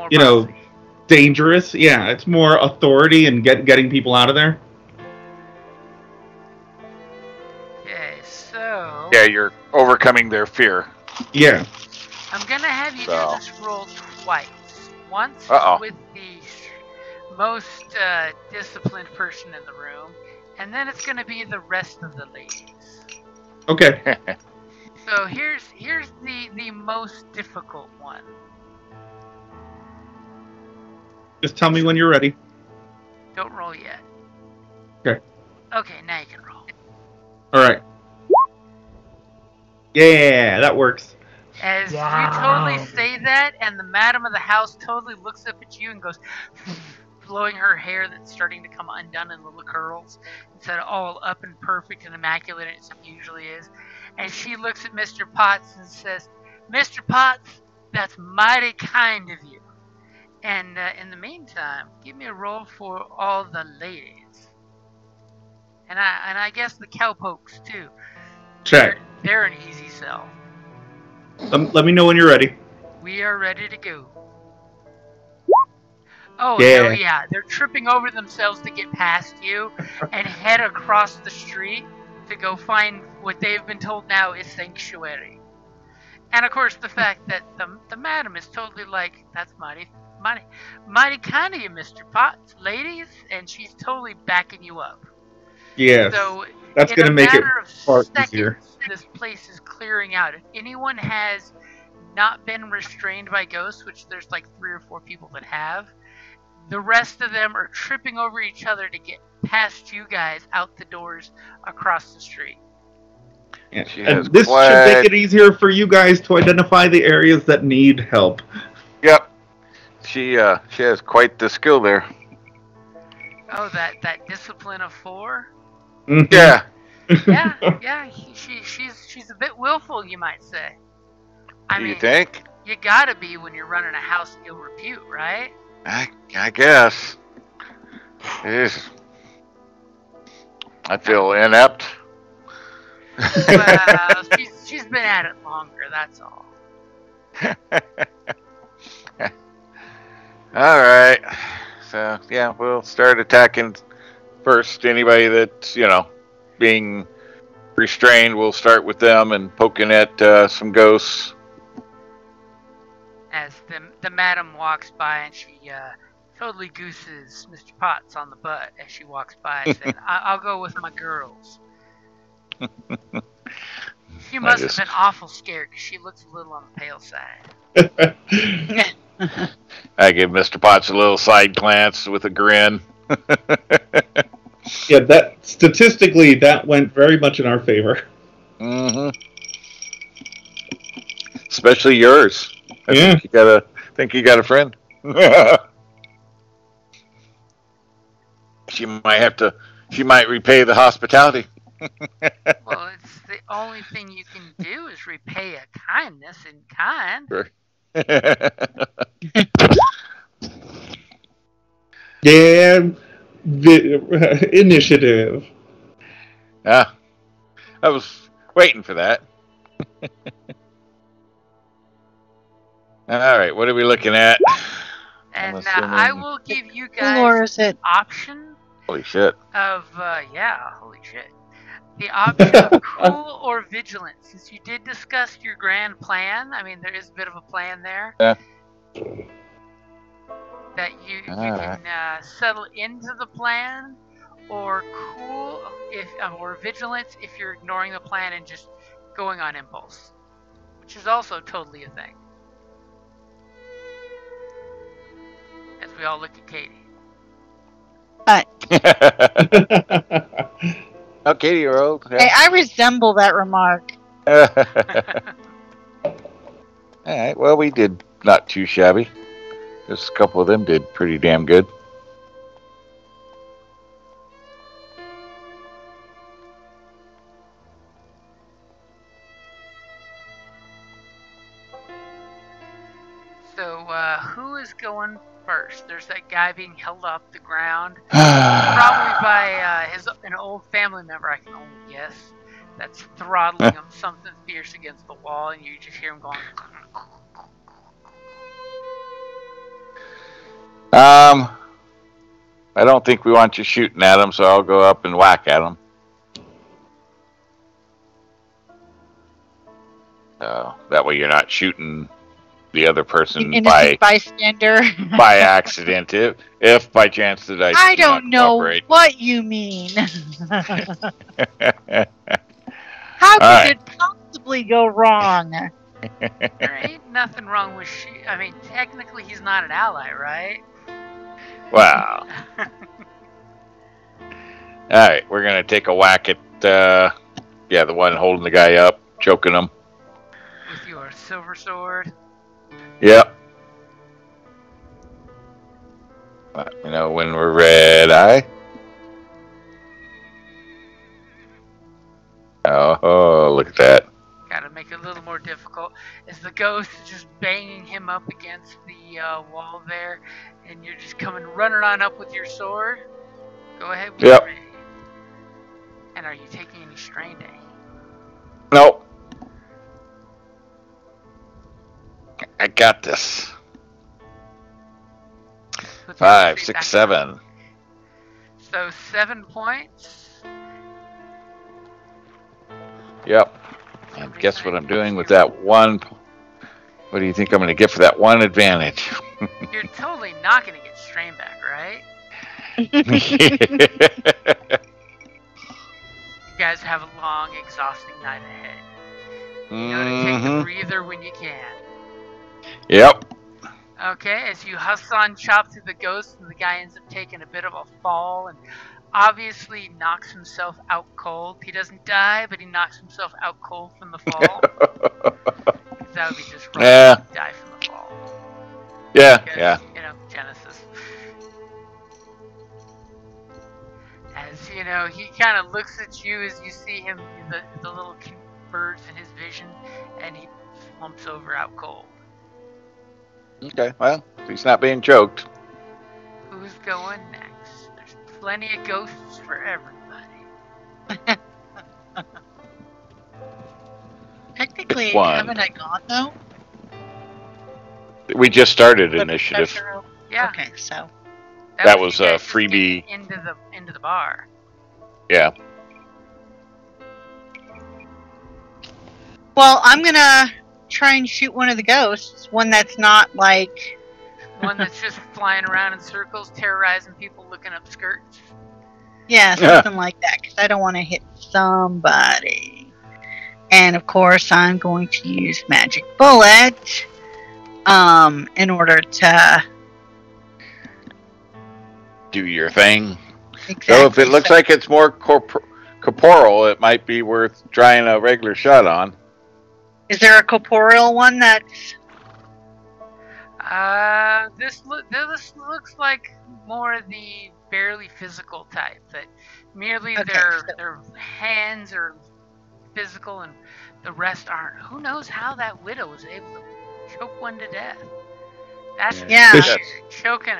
you know, dangerous. Yeah, it's more authority and getting people out of there. Okay, so Yeah, you're overcoming their fear. Yeah. I'm gonna have you do this roll twice. Once with the most disciplined person in the room, and then it's gonna be the rest of the ladies. Okay. So here's the most difficult one. Just tell me when you're ready. Don't roll yet. Okay. Okay, now you can roll. Alright. Yeah, that works. As you totally say that, and the madam of the house totally looks up at you and goes, blowing her hair that's starting to come undone in little curls, instead of all up and perfect and immaculate as it usually is. And she looks at Mr. Potts and says, "Mr. Potts, that's mighty kind of you. And in the meantime, give me a roll for all the ladies. And I guess the cowpokes too. Check. They're an easy sell. Let me know when you're ready. We are ready to go. Oh, yeah. Hell yeah. They're tripping over themselves to get past you and head across the street to go find what they've been told now is sanctuary. And of course, the fact that the madam is totally like, that's mighty kind of you, Mr. Potts, ladies, and she's totally backing you up. Yes. So that's going to make it far easier. This place is clearing out. If anyone has not been restrained by ghosts, which there's like 3 or 4 people that have, the rest of them are tripping over each other to get past you guys out the doors across the street. Yeah. And this should make it easier for you guys to identify the areas that need help. Yep. She has quite the skill there. Oh, that discipline of 4? Mm-hmm. Yeah. Yeah. She's a bit willful, you might say. I mean, you think? You gotta be when you're running a house of ill repute, right? I guess. Jeez. I feel inept. Well, she's been at it longer, that's all. Alright. So, yeah, we'll start attacking first. Anybody that's, being restrained, we'll start with them and poking at some ghosts. As the madam walks by and she totally gooses Mr. Potts on the butt as she walks by, saying, I'll go with my girls. She must have been awful scared because she looks a little on the pale side. I give Mr. Potts a little side glance with a grin. Yeah, that statistically that went very much in our favor. Mm-hmm. Especially yours. I think you got a friend. She might repay the hospitality. Well, it's the only thing you can do is repay a kindness in kind. Sure. Yeah, the initiative. Ah, I was waiting for that. All right, what are we looking at? And assuming- I will give you What lore guys is it? option Holy shit. of holy shit. The option of cool or vigilant. Since you did discuss your grand plan, I mean there is a bit of a plan there. Yeah. That you Alright. can settle into the plan, or cool if or vigilant if you're ignoring the plan and just going on impulse, which is also totally a thing. As we all look at Katie. Oh, Katie, you're old. Hey, I resemble that remark. All right, well, we did not too shabby. Just a couple of them did pretty damn good. So, who is going first? There's that guy being held off the ground, probably by an old family member, I can only guess, that's throttling him something fierce against the wall, and you just hear him going. I don't think we want you shooting at him, so I'll go up and whack at him. That way you're not shooting the other person Innocent bystander. by accident, if by chance the dice I do not don't know cooperate. what you mean. How could Alright. it possibly go wrong? There ain't nothing wrong with I mean, technically he's not an ally, right? Wow. Alright, we're going to take a whack at, the one holding the guy up, choking him. With your silver sword. Yep. Let me know when we're ready. Oh, look at that. Gotta make it a little more difficult. As the ghost is just banging him up against the wall there, and you're just running on up with your sword. Go ahead. Yep. Me. And are you taking any strain day? Nope. I got this. Put the 5, sheet 6, back 7. on. So 7 points. Yep. And guess what I'm doing with that one? What do you think I'm going to get for that one advantage? You're totally not going to get strain back, right? You guys have a long, exhausting night ahead. You know to take a breather when you can. Yep. Okay, as you hustle on chop through the ghost, and the guy ends up taking a bit of a fall and obviously knocks himself out cold. He doesn't die, but he knocks himself out cold from the fall. That would be just wrong to die from the fall. Yeah, Because, yeah. You know, Genesis. As, you know, he kind of looks at you as you see him, the little cute birds in his vision, and he slumps over out cold. Okay, well, he's not being choked. Who's going next? There's plenty of ghosts for everybody. Technically, One. haven't I gone though? We just started The initiative. professor- Yeah. Okay, so That was you a guys just freebie. getting into the bar. Yeah. well, I'm gonna try and shoot one of the ghosts. One that's not like One that's just flying around in circles, terrorizing people looking up skirts. yeah, something like that. Because I don't want to hit somebody. And of course, I'm going to use Magic Bullet in order to Do your thing. exactly. So if it looks like it's more corporeal, it might be worth trying a regular shot on. Is there a corporeal one that's? This looks like more the barely physical type. That merely Okay, their hands are physical and the rest aren't. Who knows how that widow was able to choke one to death? That's Yeah. choking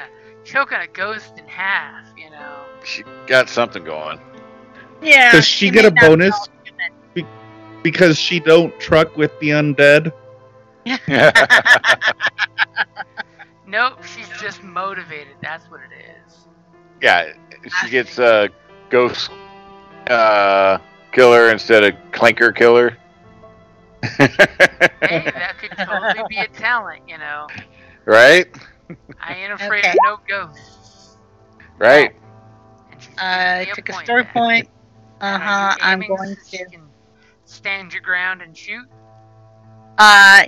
a ghost in half. You know. She got something going. Yeah. Does she you get may a not bonus know. because she don't truck with the undead? Nope, she's just motivated. That's what it is. Yeah, she gets ghost killer instead of clinker killer. Hey, that could totally be a talent, you know. Right? I ain't afraid of Okay. no ghosts. Right. And she's I giving me took a point story back. point. And are you I'm aiming going so to. you can stand your ground and shoot?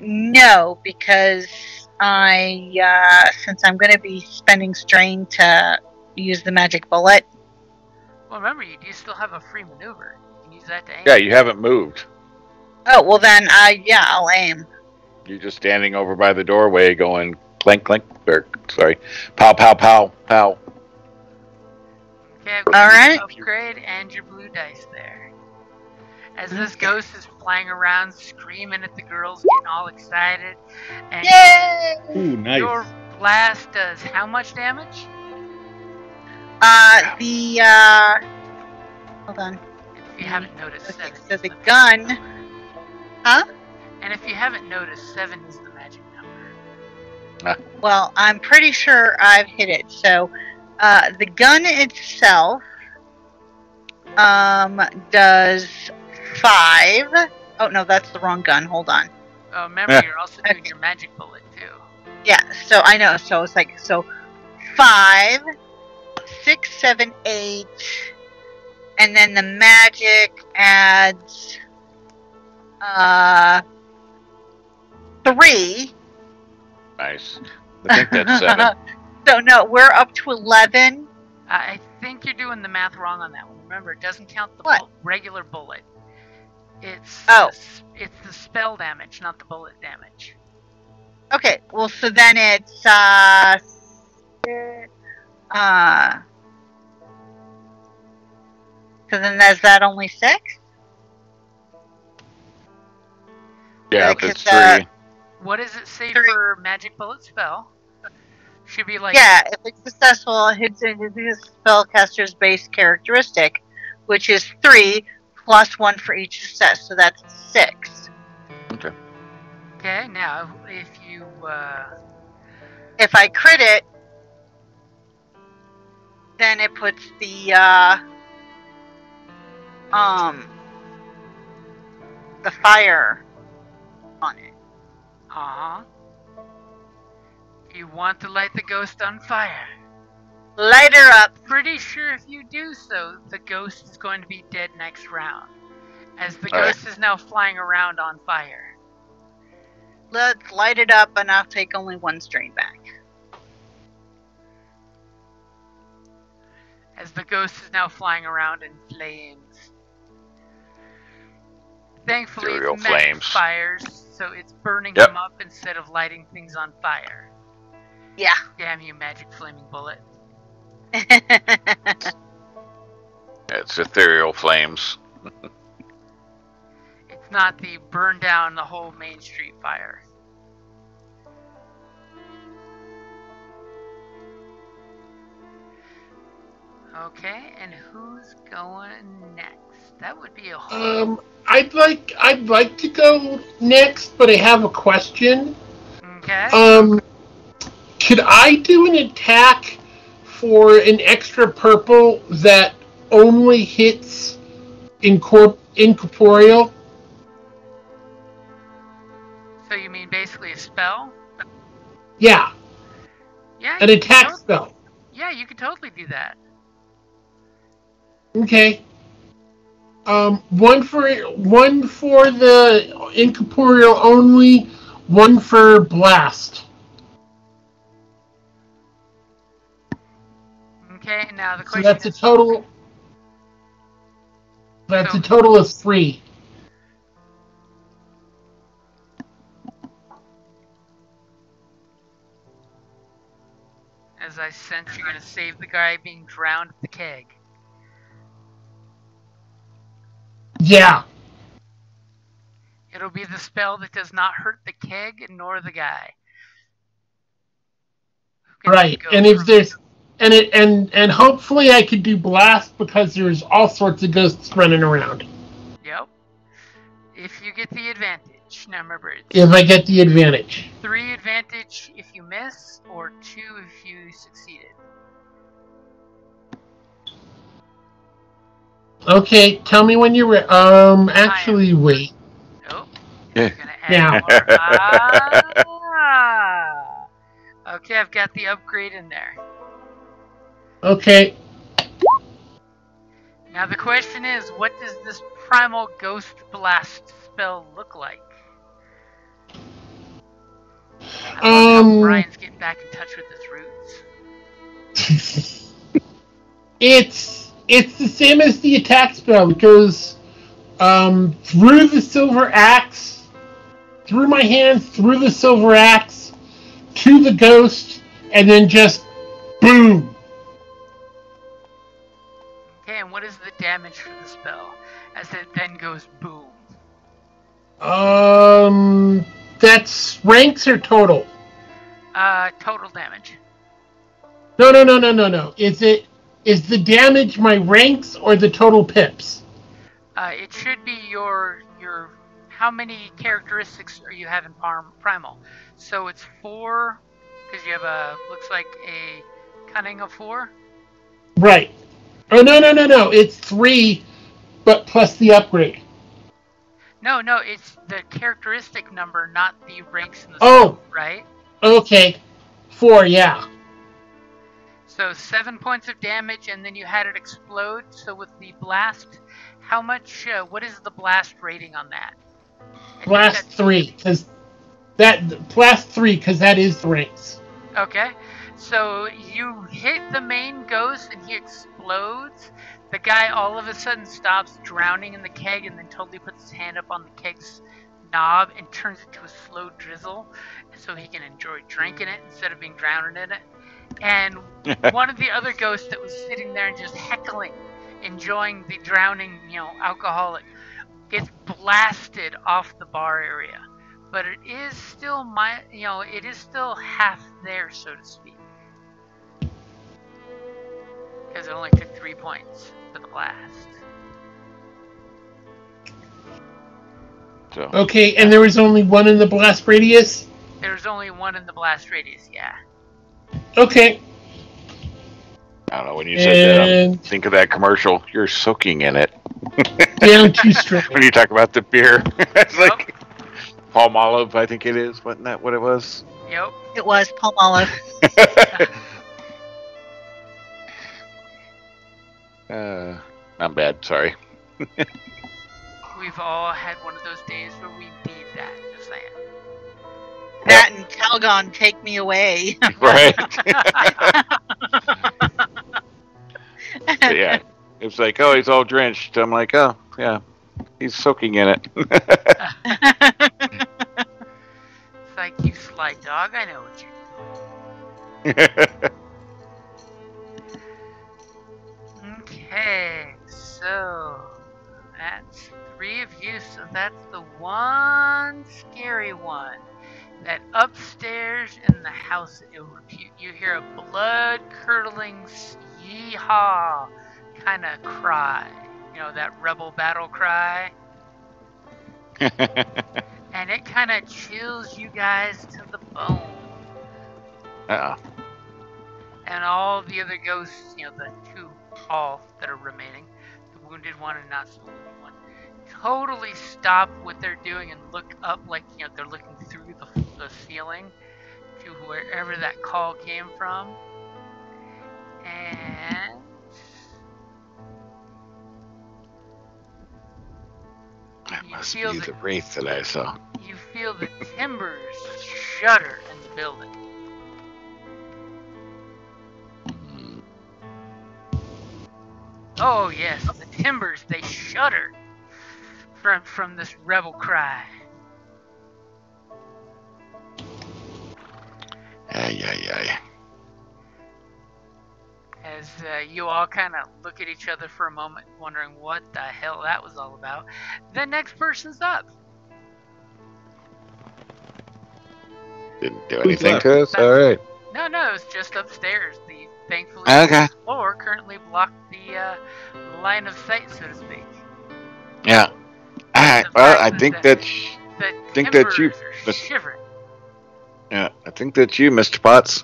No, because since I'm going to be spending strain to use the magic bullet. Well, remember, you do still have a free maneuver. You can use that to aim. Yeah, you haven't moved. Oh well, then I'll aim. You're just standing over by the doorway going clink, clink, or, sorry, pow, pow, pow, pow. Okay, I've All got right. your upgrade and your blue dice there. As this ghost is flying around, screaming at the girls, getting all excited. And Yay! Ooh, nice. your blast does how much damage? Hold on. If you haven't noticed, Okay, 7 so is the magic. gun. Huh? And if you haven't noticed, 7 is the magic number. Well, I'm pretty sure I've hit it. So, the gun itself does 5. Oh no, that's the wrong gun. Hold on. Remember, you're also doing Okay. your magic bullet too. Yeah. So I know. So it's like 5, 6, 7, 8, and then the magic adds 3. Nice. I think that's 7. So no, we're up to 11. I think you're doing the math wrong on that one. Remember, it doesn't count the What? regular bullet. It's Oh. it's the spell damage, not the bullet damage. Okay, well, so then it's so then is that only 6? Yeah, Like if it's it's, 3. What does it say 3. for magic bullet spell? Should be like Yeah, if it's successful, it hits into the spellcaster's base characteristic, which is 3 plus 1 for each success, so that's 6. Okay. Okay, now if you If I crit it, then it puts the fire on it. you want to light the ghost on fire. Light her up. Pretty sure if you do so, the ghost is going to be dead next round, as the All right. ghost is now flying around on fire. Let's light it up, and I'll take only 1 strain back. As the ghost is now flying around in flames. Thankfully, Serial it's magic flames. fires, so it's burning Yep. them up instead of lighting things on fire. Yeah. Damn you, magic flaming bullet. It's ethereal flames. It's not the burn down the whole main street fire. Okay, and who's going next? That would be a whole. I'd like to go next, but I have a question. Okay. Could I do an attack for an extra purple that only hits incorporeal? So you mean basically a spell? Yeah, Yeah. an you can attack tot- spell. Yeah, you could totally do that. Okay. One for the incorporeal only, one for blast. Okay, now the So question that's a is, total. That's So- a total of 3. as I sense you're going to save the guy being drowned at the keg. Yeah. It'll be the spell that does not hurt the keg nor the guy. Who can Right. go And if from- there's and hopefully I could do blast because there's all sorts of ghosts running around. Yep. If you get the advantage. Now remember, it's If I get the advantage. 3 advantage if you miss, or 2 if you succeeded. Okay, tell me when you're ready. Actually, wait. Oh. Yeah. You're gonna add more. Ah. Okay, I've got the upgrade in there. Okay. Now the question is, what does this primal ghost blast spell look like? I love how Brian's getting back in touch with his roots. It's the same as the attack spell. It goes through the silver axe, through my hands, through the silver axe, to the ghost, and then just boom. Okay, and what is the damage for the spell? As it then goes boom. That's ranks or total? Total damage. No. Is the damage my ranks or the total pips? It should be your how many characteristics are you have in primal? So it's 4 because you have looks like a cunning of 4. Right. Oh no. It's 3, but plus the upgrade. No, it's the characteristic number, not the ranks in the Oh. spell, right? Okay. 4, yeah. So 7 points of damage, and then you had it explode. So with the blast, how much? What is the blast rating on that? Blast 3, because that is the ranks. Okay, so you hit the main ghost, and he explodes. The guy all of a sudden stops drowning in the keg, and then totally puts his hand up on the keg's knob and turns it to a slow drizzle, so he can enjoy drinking it instead of being drowned in it. And one of the other ghosts that was sitting there and just heckling, enjoying the drowning, alcoholic, gets blasted off the bar area. But it is still it is still half there, so to speak. Because it only took 3 points for the blast. So, Okay, and there was only one in the blast radius? There's only one in the blast radius, yeah. Okay. I don't know, when you said that, think of that commercial. You're soaking in it. Down 2 strokes. When you talk about the beer. It's like Palmolive, I think it is. Wasn't that what it was? Yep. It was Palmolive. Not bad, sorry. We've all had one of those days where we need that, just saying. That and Calgon, take me away. Right. Yeah. It's like, oh, he's all drenched. I'm like, oh, yeah. He's soaking in it. It's like, you sly dog, I know what you're doing. Okay, so that's 3 of you, so that's the one scary one. That upstairs in the house, you hear a blood-curdling yee-haw kind of cry. That rebel battle cry. And it kind of chills you guys to the bone. And all the other ghosts, the 2 all that are remaining, the wounded one and not so wounded one, totally stop what they're doing and look up like, they're looking through the ceiling to wherever that call came from. And Must feel be the wraith that I saw. You feel the timbers shudder in the building. Oh yes, the timbers, they shudder from this rebel cry. Ay, ay, ay. As you all kind of look at each other for a moment, wondering what the hell that was all about. The next person's up. Didn't do Who's anything left? to us? Alright. No, it was just upstairs. Thankfully, Okay. the floor currently blocked the line of sight, so to speak. Yeah. Alright, well, I think that you. Are shivering. Yeah, I think that's you, Mr. Potts.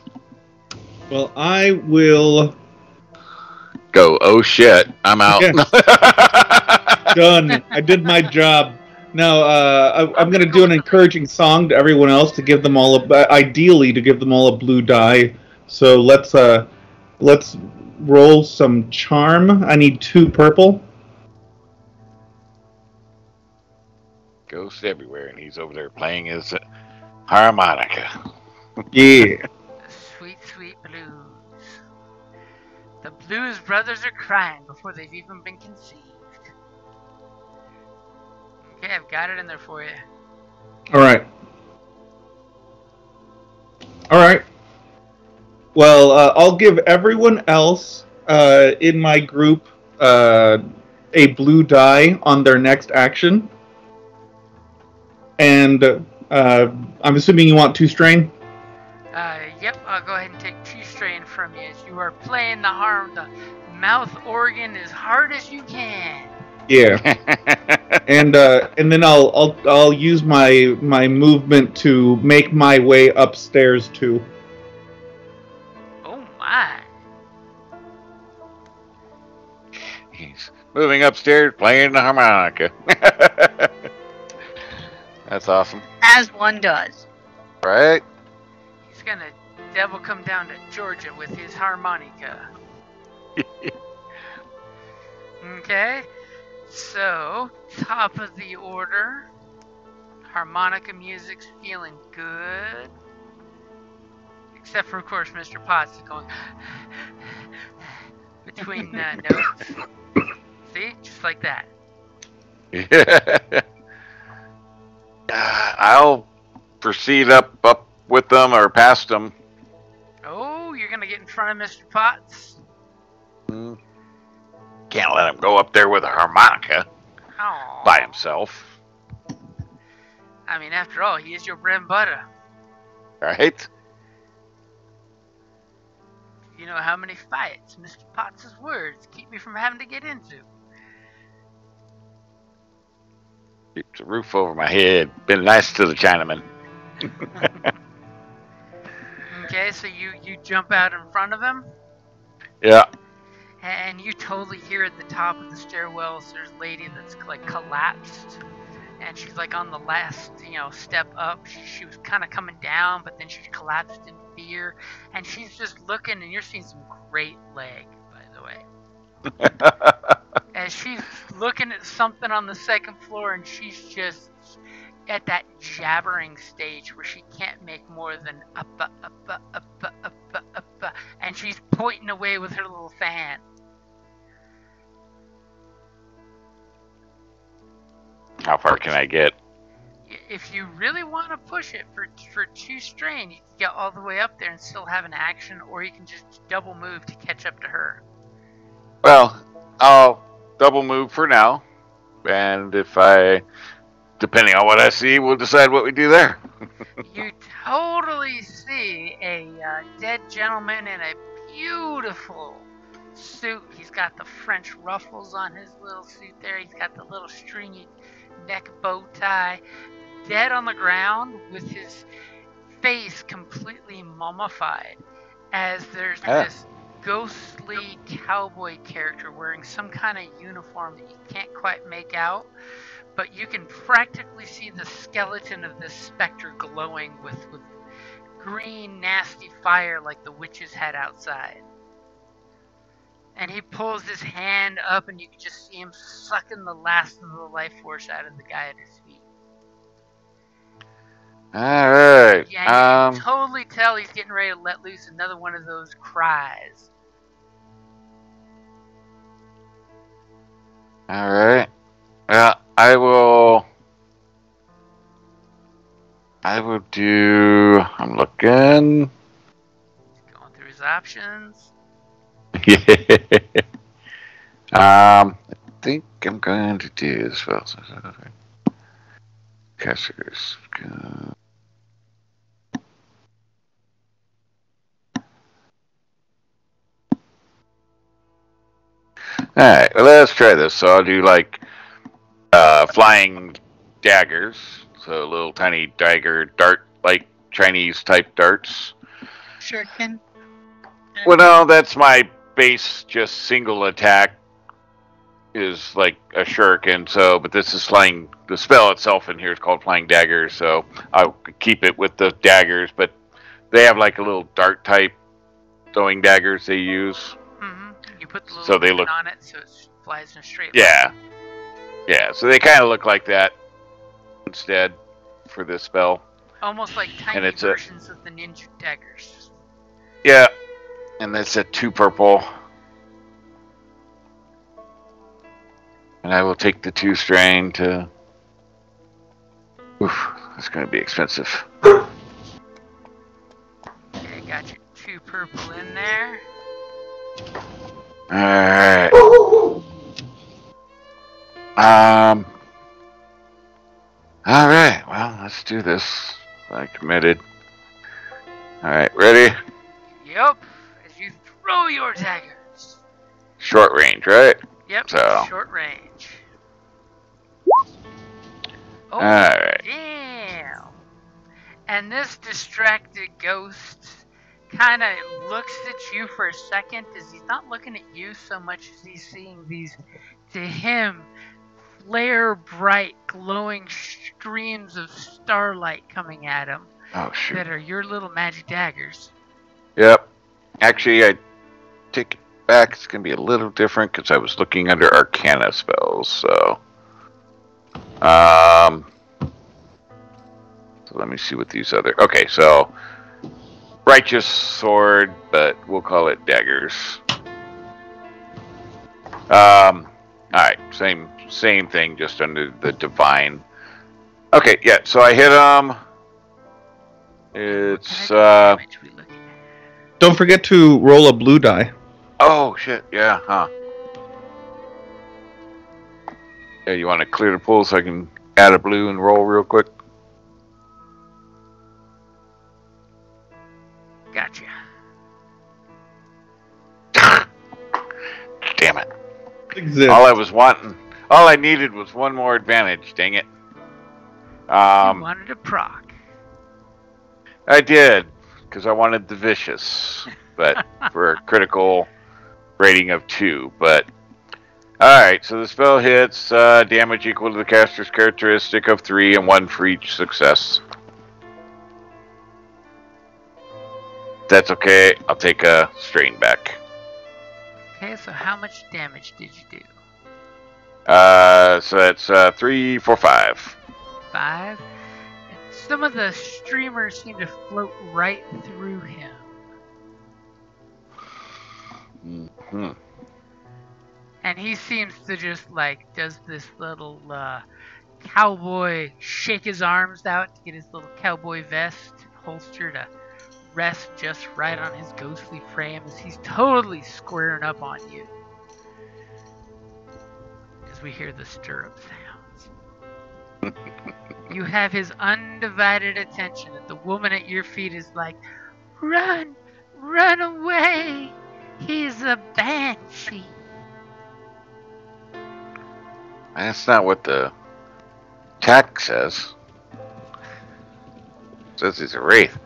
Well, I will. Go, oh shit, I'm out. Yeah. Done. I did my job. Now, I'm going to do an encouraging song to everyone else to give them all ideally to give them all a blue die. So let's roll some charm. I need 2 purple. Ghost everywhere, and he's over there playing his harmonica. Yeah. Sweet, sweet blues. The Blues Brothers are crying before they've even been conceived. Okay, I've got it in there for you. Alright. Alright. Well, I'll give everyone else in my group a blue die on their next action. And I'm assuming you want 2 strain? Yep, I'll go ahead and take 2 strain from you as you are playing the mouth organ as hard as you can. Yeah. and then I'll use my movement to make my way upstairs too. Oh my. He's moving upstairs playing the harmonica. That's awesome. As one does. Right? He's gonna devil come down to Georgia with his harmonica. Okay, so top of the order. Harmonica music's feeling good. Except for, of course, Mr. Potts is going between notes. See? Just like that. Yeah. I'll proceed up with them or past them. Oh, you're gonna get in front of Mr. Potts? Can't let him go up there with a harmonica Aww. by himself. I mean, after all, he is your bread and butter. Right? You know how many fights Mr. Potts' words keep me from having to get into. Keeps a roof over my head. Been nice to the Chinaman. Okay, so you jump out in front of him? Yeah. And you totally hear at the top of the stairwells there's a lady that's like collapsed. And she's like on the last, step up. She was kind of coming down, but then she collapsed in fear. And she's just looking, and you're seeing some great leg, by the way. As she's looking at something on the second floor, and she's just at that jabbering stage where she can't make more than up, and she's pointing away with her little fan. How far can I get? If you really want to push it for 2 strain, you can get all the way up there and still have an action, or you can just double move to catch up to her. Well, I'll double move for now, and depending on what I see, we'll decide what we do there. You totally see a dead gentleman in a beautiful suit. He's got the French ruffles on his little suit there. He's got the little stringy neck bow tie. Dead on the ground with his face completely mummified. As there's this ghostly cowboy character wearing some kind of uniform that you can't quite make out. But you can practically see the skeleton of this specter glowing with green, nasty fire like the witches had outside. And he pulls his hand up, and you can just see him sucking the last of the life force out of the guy at his feet. All right. Yeah, you can totally tell he's getting ready to let loose another one of those cries. All right. I will do. I'm looking. Going through his options. I think I'm going to do this. Well, casters. Alright, well, let's try this. So I'll do like flying daggers. So little tiny dagger dart, like Chinese type darts. Shuriken. Well, no, that's my base, just single attack is like a shuriken. So, but this is flying. The spell itself in here is called flying daggers. So I'll keep it with the daggers, but they have like a little dart type throwing daggers they use. You put the little So they look on it, so it flies in a straight line. Yeah. So they kind of look like that instead for this spell. Almost like tiny versions of the ninja daggers. Yeah, and that's at 2 purple. And I will take the 2 strain to. Oof, that's going to be expensive. Okay, got your 2 purple in there. Alright. Alright, well, let's do this. I committed. Alright, ready? Yep. As you throw your daggers. Short range, right? Yep, so. Short range. Oh, alright. Damn. And this distracted ghost kind of looks at you for a second as he's not looking at you so much as he's seeing these, to him, flare bright, glowing streams of starlight coming at him. Oh, shoot. That are your little magic daggers. Yep. Actually, I take it back. It's going to be a little different because I was looking under Arcana spells, so. So let me see what these other. Okay, so. Righteous sword, but we'll call it daggers. Alright, same thing, just under the divine. Okay, yeah, so I hit him. It's Don't forget to roll a blue die. Oh shit, yeah, huh. Yeah, you want to clear the pool so I can add a blue and roll real quick? Gotcha. Damn it. Exists. All I needed was one more advantage, dang it. You wanted a proc. I did, because I wanted the vicious, but for a critical rating of 2, but... Alright, so the spell hits, damage equal to the caster's characteristic of 3 and 1 for each success. That's okay, I'll take a strain back. Okay, so how much damage did you do? So that's 3, 4, 5. 5. And some of the streamers seem to float right through him. Mm-hmm. And he seems to just does this little cowboy, shake his arms out to get his little cowboy vest holster to rest just right on his ghostly frame as he's totally squaring up on you. As we hear the stirrup sounds. You have his undivided attention, and the woman at your feet is like, "Run! Run away! He's a banshee!" That's not what the text says. It says he's a wraith.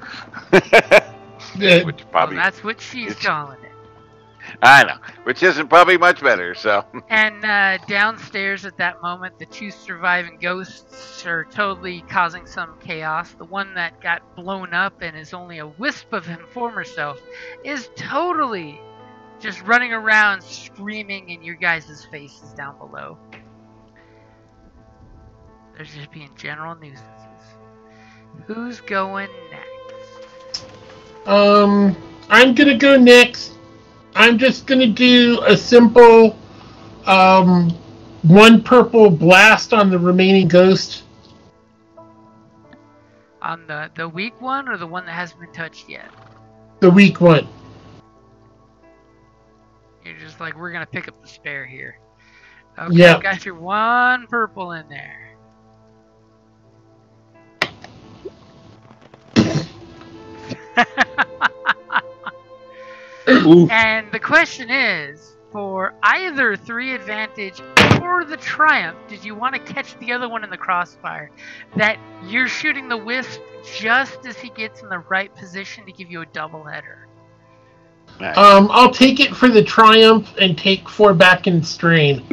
Which probably, well, that's what she's calling it. I know, which isn't probably much better, so. And downstairs at that moment, the 2 surviving ghosts are totally causing some chaos. The one that got blown up and is only a wisp of his former self is totally just running around screaming in your guys' faces down below. There's just being general nuisances. Who's going next? I'm gonna go next. I'm just gonna do a simple, 1 purple blast on the remaining ghost. On the weak one or the one that hasn't been touched yet? The weak one. You're just like, we're gonna pick up the spare here. Okay, Yeah. got your 1 purple in there. Oof. And the question is, for either 3 advantage or the triumph, did you want to catch the other one in the crossfire? That you're shooting the wisp just as he gets in the right position to give you a double header. Nice. I'll take it for the triumph and take 4 back in strain.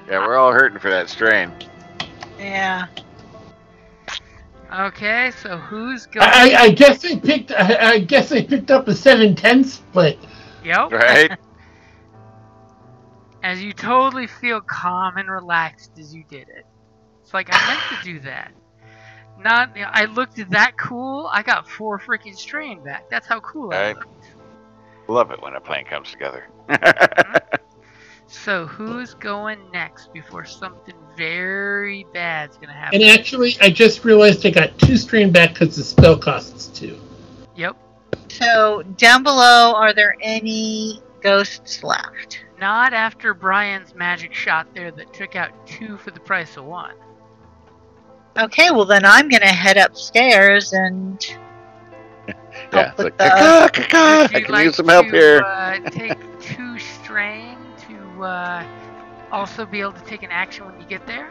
Yeah, we're all hurting for that strain. Yeah. Okay, so who's going? I guess I picked up a 7-10 split. Yep. Right? As you totally feel calm and relaxed as you did it. It's like, I meant to do that. Not, I looked at that cool. I got 4 freaking strain back. That's how cool I Right. looked. Love it when a plan comes together. So who's going next before something very bad's gonna happen? And actually, I just realized I got 2 strain back because the spell costs 2. Yep. So down below, are there any ghosts left? Not after Brian's magic shot there that took out 2 for the price of 1. Okay, well then I'm gonna head upstairs and Yeah, help it's with like, the. caca, caca, Would I you can like use some help to, here. Take 2 strain to also be able to take an action when you get there?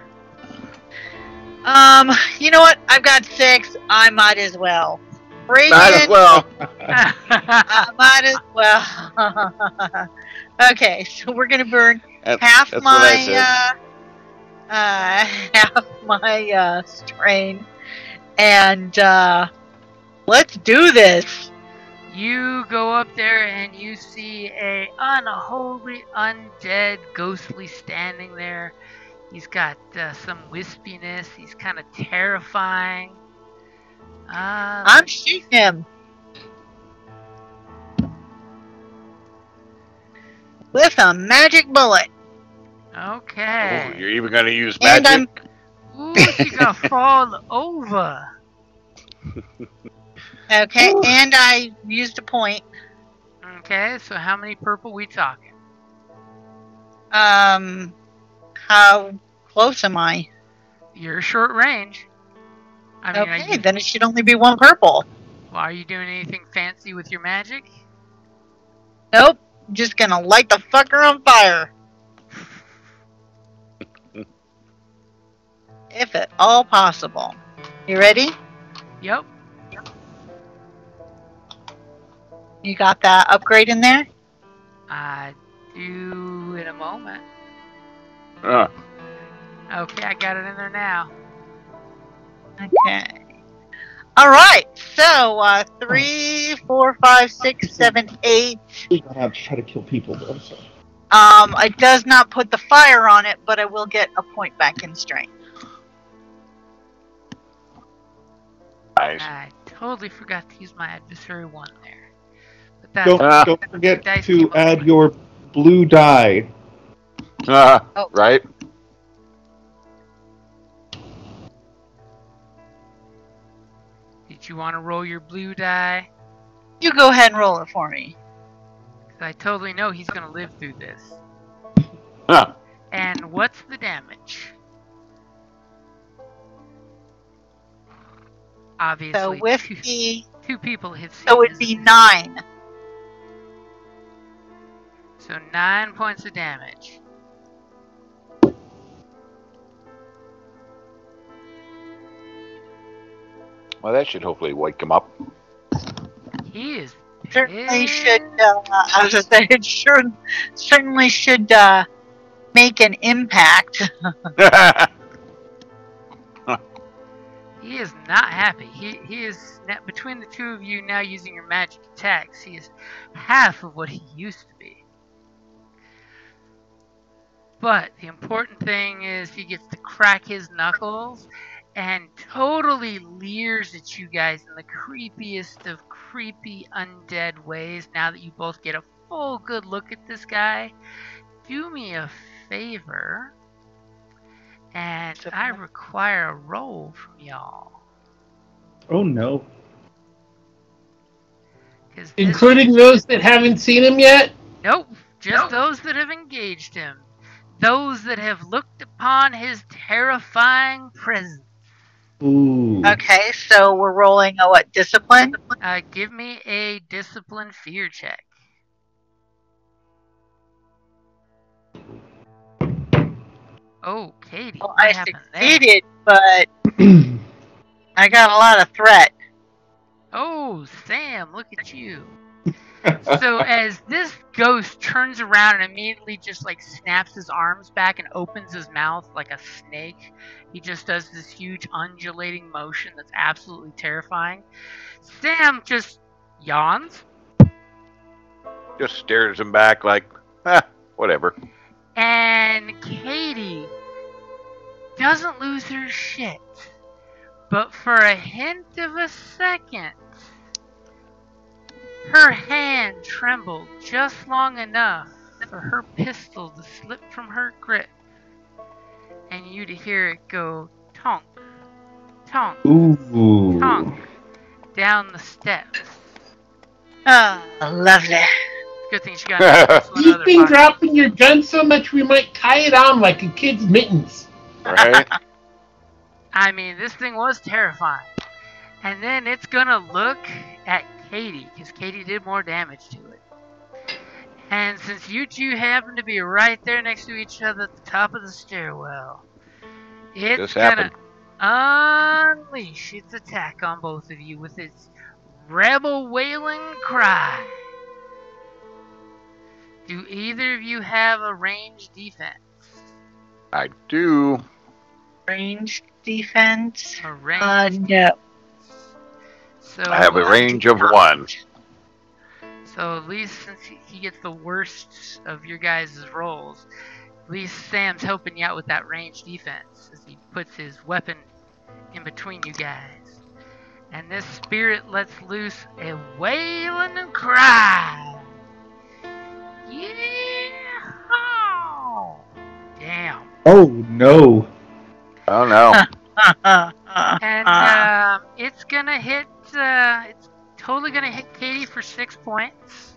You know what? I've got 6. I might as well. Break Might as in. well. I might as well. Okay, so we're gonna burn That's half what I my half my strain, and let's do this. You go up there and you see a unholy, undead, ghostly standing there. He's got some wispiness. He's kind of terrifying. I'm shooting him with a magic bullet. Okay. Oh, you're even going to use And magic? Ooh, she's gonna fall over. Okay, and I used a point. Okay, so how many purple we talking? How close am I? You're short range. I mean, Okay, then it should only be 1 purple. well, are you doing anything fancy with your magic? Nope, I'm just gonna light the fucker on fire. If at all possible. You ready? Yep. You got that upgrade in there? I do in a moment. Oh, Okay, I got it in there now. Okay. Alright, so 3, 4, 5, 6, 7, 8. We don't have to try to kill people though. So. It does not put the fire on it, but I will get a point back in strength. nice. I totally forgot to use my adversary 1 there. But that's Don't forget dice to came up add with- your blue die. Oh. Right? Did you want to roll your blue die? You go ahead and roll it for me. 'Cause I totally know he's gonna live through this. Huh. And what's the damage? Obviously, So with two, the, 2 people hit. so it'd be 9. So 9 points of damage. Well, that should hopefully wake him up. He is Certainly pissed. should. I was gonna say it certainly should make an impact. He is not happy. He is between the two of you now using your magic attacks. He is half of what he used to be. But the important thing is he gets to crack his knuckles and totally leers at you guys in the creepiest of creepy undead ways. Now that you both get a full good look at this guy, do me a favor, and I require a roll from y'all. Oh no. Including those that haven't seen him yet? Nope, just those that have engaged him. Those that have looked upon his terrifying presence. Ooh. Okay, so we're rolling a what? Discipline? Give me a discipline fear check. Oh, Katie, Well, what I happened succeeded, but I got a lot of threat. Oh, Sam, look at you. So as this ghost turns around and immediately just like snaps his arms back and opens his mouth like a snake, he just does this huge undulating motion that's absolutely terrifying. Sam just yawns. Just stares him back like, whatever. And Katie doesn't lose her shit. But for a hint of a second, her hand trembled just long enough for her pistol to slip from her grip, and you to hear it go tonk, tonk, Ooh. tonk down the steps. Oh, lovely. Good thing she got You've been dropping your gun so much we might tie it on like a kid's mittens. Right? I mean, this thing was terrifying. And then it's gonna look at Katie, because Katie did more damage to it. And since you two happen to be right there next to each other at the top of the stairwell, it's gonna unleash its attack on both of you with its rebel wailing cry. Do either of you have a ranged defense? I do. Ranged defense? A range? No. So I have a range of 1. So at least since he gets the worst of your guys' rolls, at least Sam's helping you out with that range defense as he puts his weapon in between you guys. And this spirit lets loose a wailing cry. Yeah! Damn. Oh no. Oh no. And it's gonna hit. It's totally gonna hit Katie for 6 points.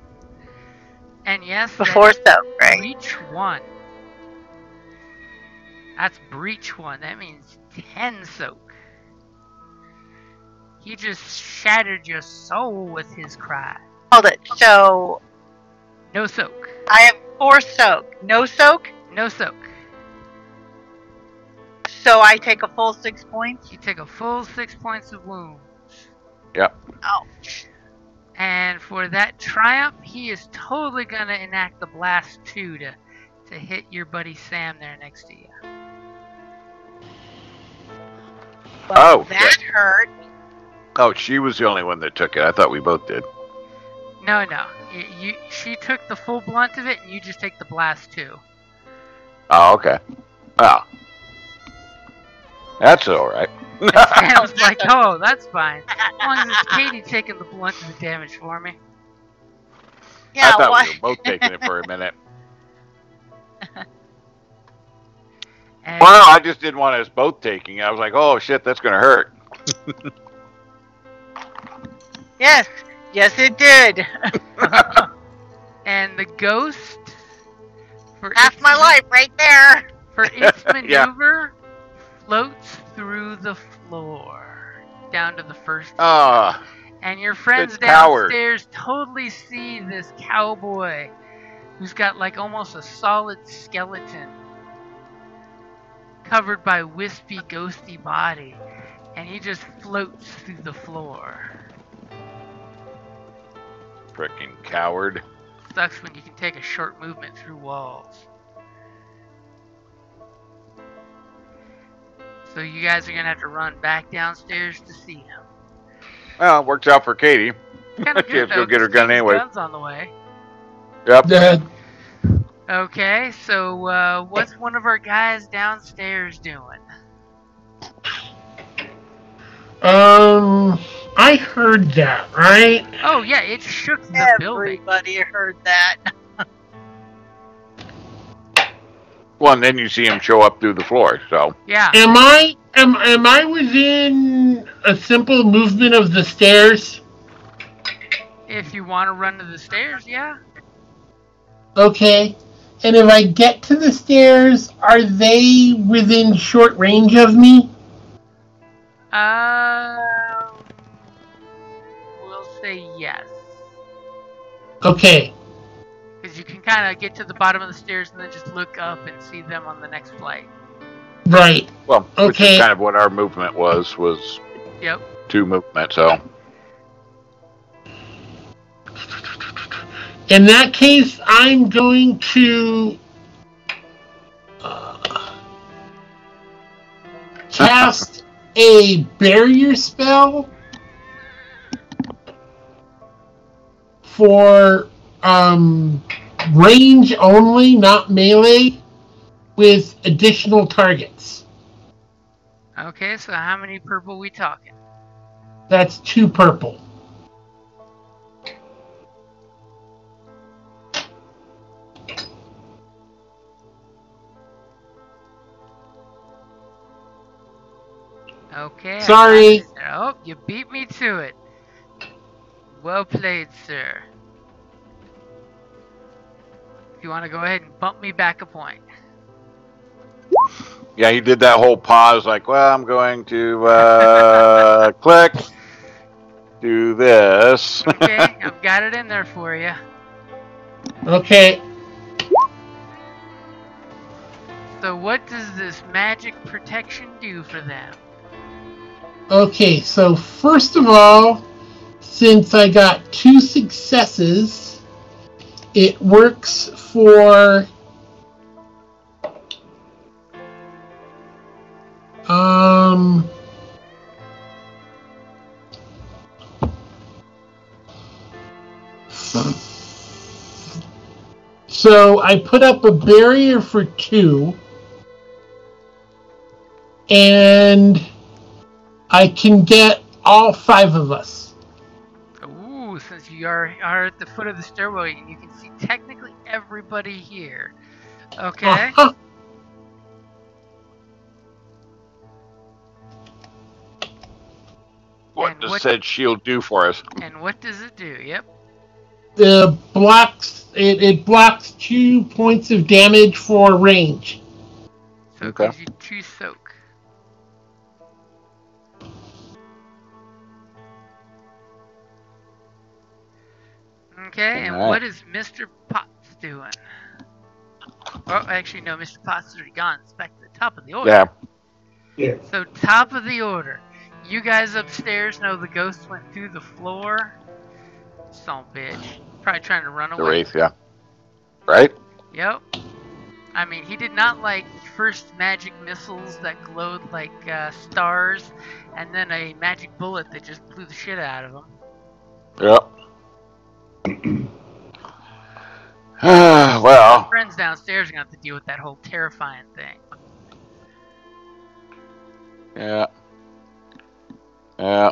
And yes, Before soak, right? breach 1. That's breach 1. That means 10 soak. He just shattered your soul with his cry. Hold it. So No soak. I have 4 soak. No soak? No soak. So I take a full 6 points? You take a full 6 points of wounds. Yep. Ouch. And for that triumph, he is totally gonna enact the blast 2 to hit your buddy Sam there next to you. Well, Oh, that hurt. Oh, she was the only one that took it. I thought we both did. No. She took the full blunt of it, and you just take the blast 2. Oh, okay. Oh. That's alright. Sam's like, oh, that's fine. As long as it's Katie taking the blunt of the damage for me. Yeah, I thought what? we were both taking it for a minute. And Well, I just didn't want us both taking it. I was like, oh shit, that's gonna hurt. Yes. Yes, it did. And the ghost, for Half its my life right there. For its Yeah. maneuver, floats through the floor down to the first. Ah, And your friends Good coward. downstairs totally see this cowboy who's got like almost a solid skeleton covered by wispy, ghosty body. And he just floats through the floor. frickin' coward. Sucks when you can take a short movement through walls. So you guys are gonna have to run back downstairs to see him. Well, it works out for Katie. Kind of She good has to go though, get her 'cause gun Katie's anyway. gun's on the way. Yep. Okay, so what's one of our guys downstairs doing? I heard that, right? Oh yeah, it shook the building. Everybody heard that. Well, and then you see him show up through the floor. So Yeah. Am I within a simple movement of the stairs? If you want to run to the stairs, yeah. Okay. And if I get to the stairs, are they within short range of me? We'll say yes. Okay. Because you can kind of get to the bottom of the stairs and then just look up and see them on the next flight. Right. well, which Okay. is kind of what our movement was Yep. 2 movement. So In that case, I'm going to cast a barrier spell for range only, not melee, with additional targets. Okay, so how many purple we talking? That's 2 purple. Okay. Sorry. Oh, you beat me to it. Well played, sir. If you want to go ahead and bump me back a point. yeah, he did that whole pause, like, well, I'm going to click, do this. Okay, I've got it in there for you. Okay. So what does this magic protection do for them? Okay, so first of all, since I got 2 successes, it works for so I put up a barrier for 2, and I can get all 5 of us. Ooh, since you are at the foot of the stairwell, you can see technically everybody here. Okay. Uh-huh. What And does what- said shield do for us? And what does it do? Yep. It blocks 2 points of damage for range. So it Okay. gives you 2 soak. Okay, and Alright. what is Mr. Potts doing? Oh, actually, no, Mr. Potts is already gone. It's back to the top of the order. Yeah. So, top of the order. You guys upstairs know the ghost went through the floor? Son of a bitch. Probably trying to run The away. wraith, yeah. Right? Yep. I mean, he did not like first magic missiles that glowed like stars, and then a magic bullet that just blew the shit out of him. Yep. Well, Friends downstairs are gonna have to deal with that whole terrifying thing. yeah. Yeah.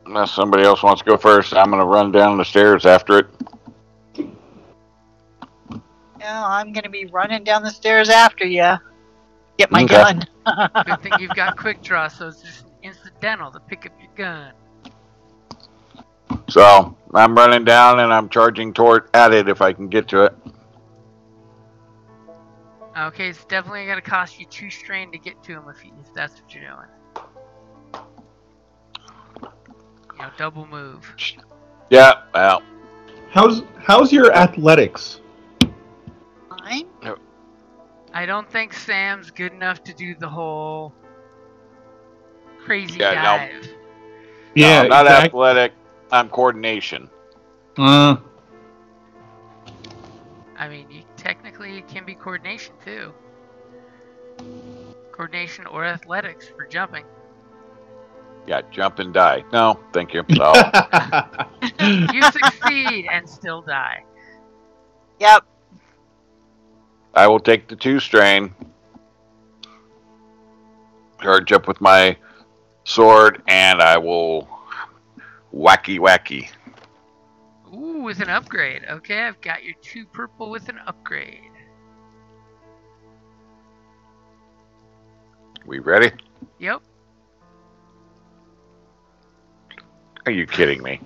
Unless somebody else wants to go first, I'm going to run down the stairs after it. Yeah, I'm gonna be running down the stairs after you. Get my Okay. gun. Good thing you've got quick draw, so it's just incidental to pick up your gun. So, I'm running down and I'm charging at it if I can get to it. Okay, it's definitely gonna cost you 2 strain to get to him if that's what you're doing. You know, double move. Yeah, well, How's your athletics? Fine. I don't think Sam's good enough to do the whole crazy Yeah, no. dive. Yeah, no, not exact- athletic. I'm coordination. I mean, technically it can be coordination too. Coordination or athletics for jumping. Yeah, jump and die. No, thank you. Oh. You succeed and still die. Yep. I will take the 2 strain. Charge up with my sword, and I will wacky. Ooh, with an upgrade. Okay, I've got your 2 purple with an upgrade. We ready? Yep. Are you kidding me?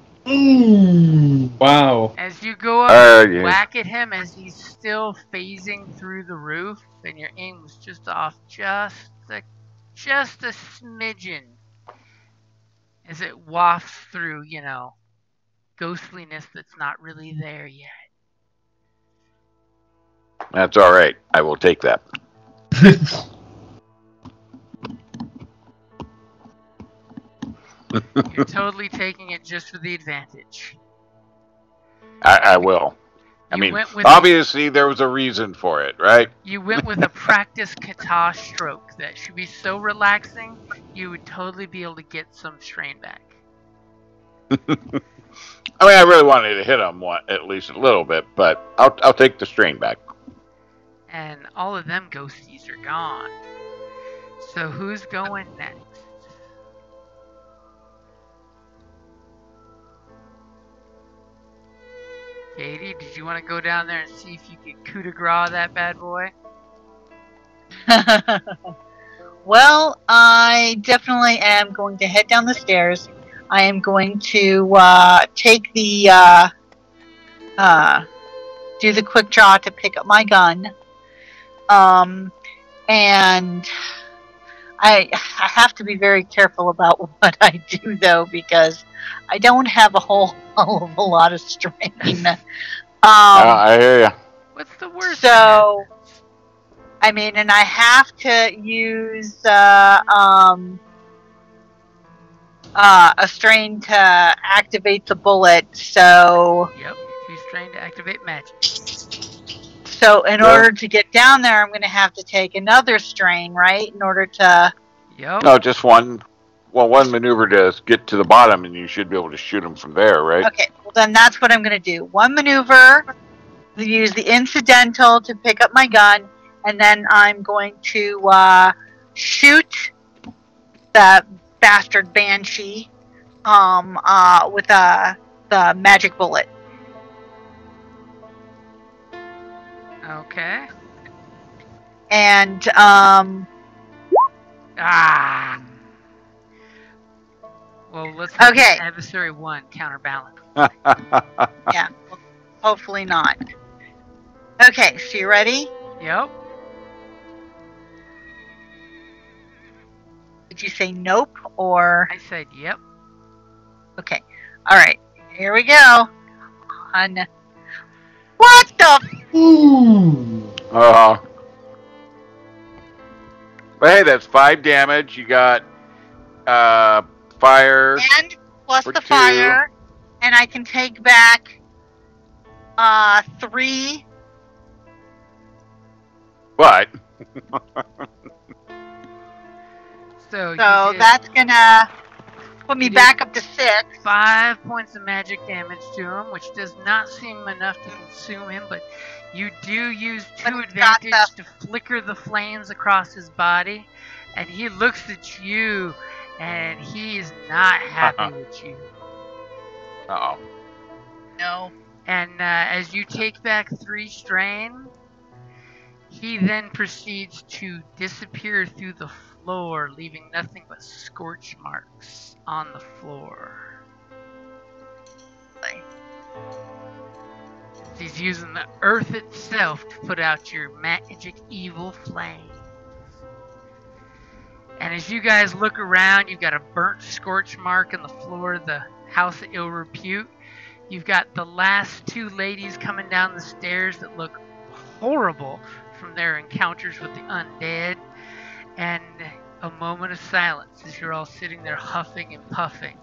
Wow. As you go up and Yeah. whack at him as he's still phasing through the roof, and your aim was just off just a smidgen. As it wafts through, ghostliness that's not really there yet. That's all right. I will take that. You're totally taking it just for the advantage. I will. I mean, obviously there was a reason for it, right? You went with a practice kata stroke that should be so relaxing, you would totally be able to get some strain back. I mean, I really wanted to hit him at least a little bit, but I'll take the strain back. And all of them ghosties are gone. So who's going next? Katie, did you want to go down there and see if you could coup de grace that bad boy? Well, I definitely am going to head down the stairs. I am going to take the do the quick draw to pick up my gun. And I have to be very careful about what I do, though, because I don't have a whole of a lot of strain. I hear you. What's the worst? So, I mean, and I have to use a strain to activate the bullet. So. Yep, 2 strain to activate magic. So in order to get down there, I'm going to have to take another strain, right? In order to... Yep. No, just one. Well, one maneuver to get to the bottom, and you should be able to shoot him from there, right? Okay, well then that's what I'm going to do. One maneuver, use the incidental to pick up my gun, and then I'm going to shoot the bastard banshee with the magic bullet. Okay. And well, let's hope okay. Adversary 1 counterbalance. Yeah, well, hopefully not. Okay, so you ready? Yep. Did you say nope or? I said yep. Okay. All right. Here we go. On. What the? But hey, that's 5 damage. You got fire. And plus the 2. fire. And I can take back 3. What? So that's gonna put me back up to 6. 5 points of magic damage to him, which does not seem enough to consume him, but you do use 2 advantage to flicker the flames across his body, and he looks at you, and he is not happy with you. Uh-oh. No. And as you take back 3 strain, he then proceeds to disappear through the floor, leaving nothing but scorch marks on the floor. He's using the earth itself to put out your magic evil flames. And as you guys look around, you've got a burnt scorch mark on the floor of the House of Ill Repute. You've got the last 2 ladies coming down the stairs that look horrible from their encounters with the undead. And a moment of silence as you're all sitting there huffing and puffing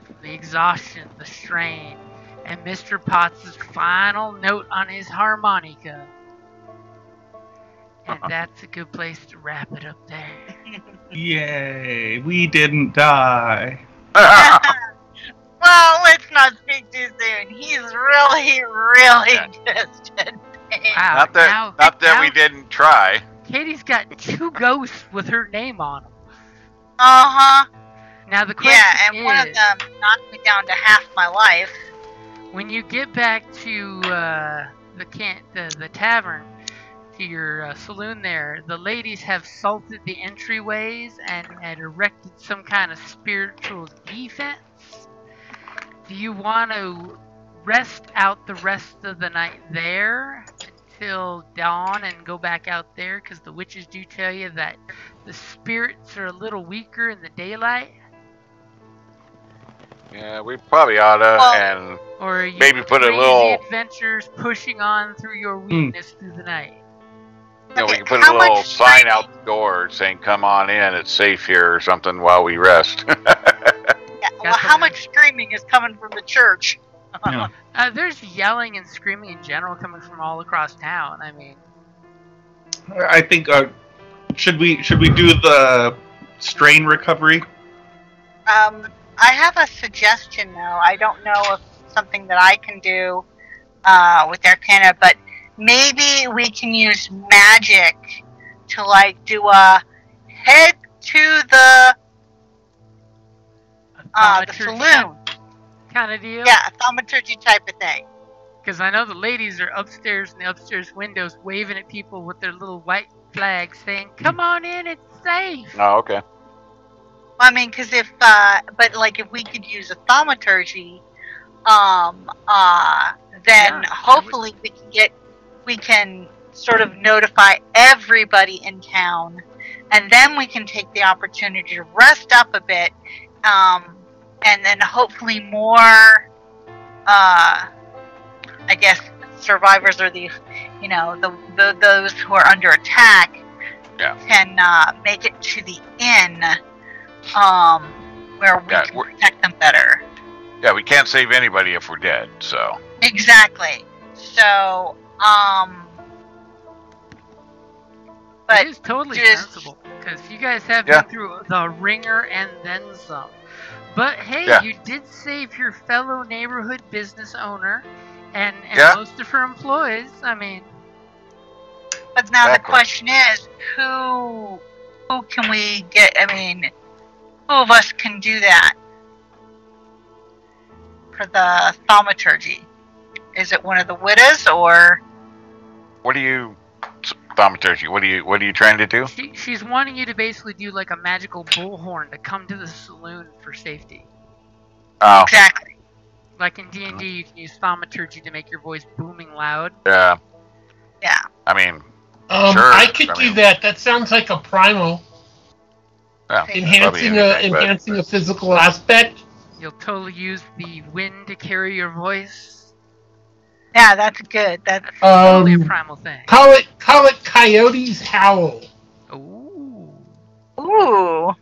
from the exhaustion, the strain, and Mr. Potts' final note on his harmonica. And that's a good place to wrap it up there. Yay, we didn't die. Well, let's not speak too soon. He's really distant. Wow. Not that we didn't try. Katie's got 2 ghosts with her name on them. Uh-huh. Now the question Yeah, and one of is, them knocked me down to half my life. when you get back to the tavern, to your saloon there, the ladies have salted the entryways and erected some kind of spiritual defense. Do you want to rest out the rest of the night there until dawn and go back out there? Because the witches do tell you that the spirits are a little weaker in the daylight. Yeah, we probably oughta, and Or are you maybe put a crazy little. adventures pushing on through your weakness through the night? You know, we Okay, can put how a little much sign screaming- out the door saying, "Come on in, it's safe here," or something while we rest. Yeah, well, how much screaming is coming from the church? Yeah. There's yelling and screaming in general coming from all across town. I mean, I think should we do the strain recovery? I have a suggestion, though. I don't know if it's something that I can do with Arcana, but maybe we can use magic to, like, do a head to the saloon. kind of deal. Yeah, a thaumaturgy type of thing. Because I know the ladies are upstairs in the upstairs windows waving at people with their little white flags saying, "Come on in, it's safe." Oh, okay. I mean, because if we could use a thaumaturgy, then Yeah, hopefully we can sort of notify everybody in town, and then we can take the opportunity to rest up a bit, and then hopefully more, I guess, survivors or those who are under attack can make it to the inn, where we can protect them better. Yeah, we can't save anybody if we're dead, so. Exactly. So, but it is totally just- sensible because you guys have been through the ringer and then some. But hey, you did save your fellow neighborhood business owner and most of her employees. I mean, but now the question is, who can we get? I mean, who of us can do that for the thaumaturgy? Is it one of the widows or? What are you, thaumaturgy? What are you trying to do? She's wanting you to basically do like a magical bullhorn to come to the saloon for safety. Oh. Exactly. Like in D&D, you can use thaumaturgy to make your voice booming loud. Yeah. Yeah. I mean, sure. I could do that. That sounds like a primal. Yeah, enhancing a physical aspect. You'll totally use the wind to carry your voice. Yeah, that's good. That's totally a primal thing. Call it Coyote's Howl. Ooh. Ooh.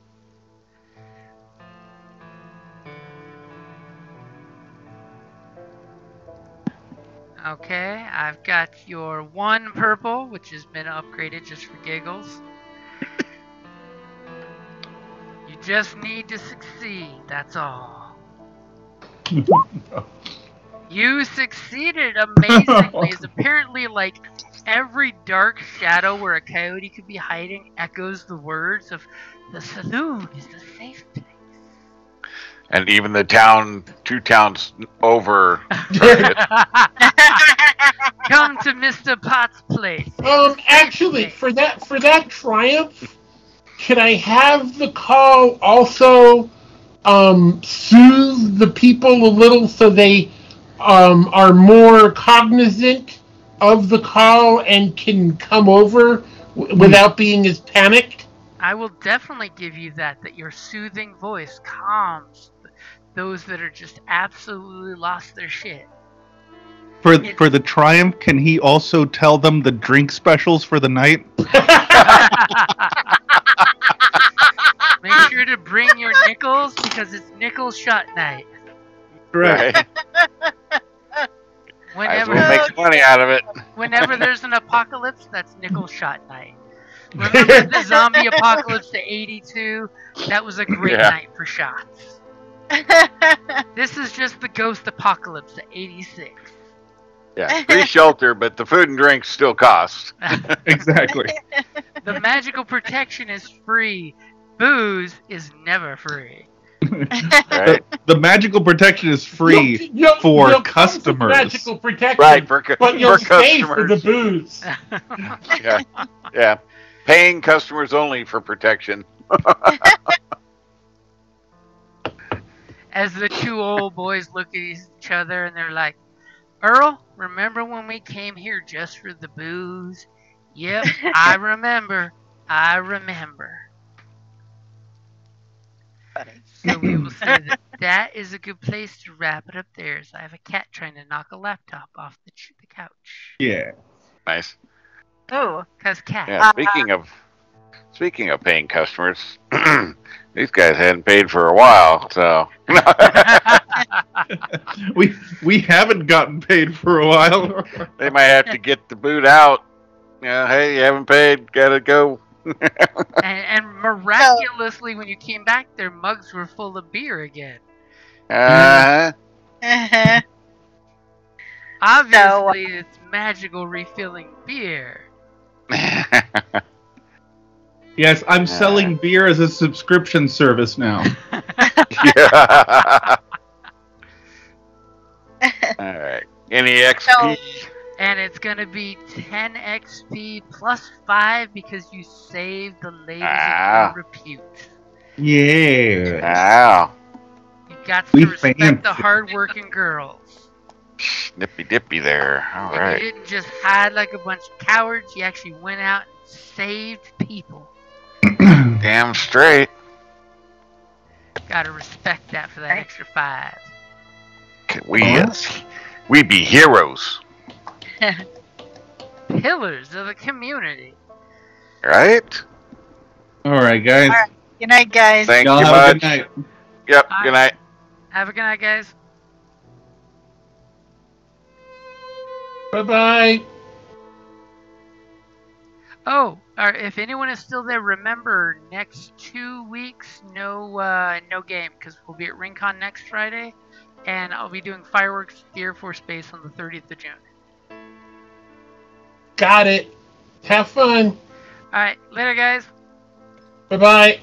Okay, I've got your 1 purple, which has been upgraded just for giggles. You just need to succeed, that's all. You succeeded amazingly. It's apparently like every dark shadow where a coyote could be hiding echoes the words of the saloon is a safe place. And even the 2 towns over. Come to Mr. Potts' place. Actually, for that triumph, could I have the call also soothe the people a little so they are more cognizant of the call and can come over without being as panicked? I will definitely give you that your soothing voice calms those that are just absolutely lost their shit. For the triumph, can he also tell them the drink specials for the night? Make sure to bring your nickels because it's nickel shot night. Right. Might as Whenever, well make some money out of it. whenever there's an apocalypse, that's nickel shot night. Remember the zombie apocalypse to 82? That was a great Yeah. night for shots. This is just the ghost apocalypse to 86. Yeah, free shelter, but the food and drinks still cost. Exactly. The magical protection is free. Booze is never free. Right? The magical protection is free You'll for come with customers. Magical protection, Right, but you'll for stay for the customers. booze. Yeah, yeah. Paying customers only for protection. As the two old boys look at each other and they're like, Earl, remember when we came here just for the booze? Yep, I remember. I remember. Funny. So we will say that that is a good place to wrap it up there. As I have a cat trying to knock a laptop off the couch. Yeah. Nice. Oh, Cause cat. Yeah. Speaking of paying customers, these guys hadn't paid for a while, so We haven't gotten paid for a while. they might have to get the boot out. Yeah, hey, you haven't paid, gotta go. and miraculously, when you came back, their mugs were full of beer again. Uh-huh. uh-huh. Obviously, it's magical refilling beer. Yes, I'm selling beer as a subscription service now. Yeah. All right. Any XP? And it's gonna be 10 XP plus 5 because you saved the ladies of your repute. Yeah. Wow. You got to We respect fancy. the hard-working girls. Nippy dippy there. All And right. you didn't just hide like a bunch of cowards. You actually went out and saved people. Damn straight. Gotta respect that for that extra 5. We be heroes, Pillars of the community. right? All right, guys. All right. Good night, guys. Thank Y'all you have a much. good night. Yep. Good night. Have a good night, guys. Bye-bye. Oh, if anyone is still there, remember next 2 weeks, no game because we'll be at RingCon next Friday, and I'll be doing fireworks at the Air Force Base on the 30th of June. Got it. Have fun. All right, later, guys. Bye-bye.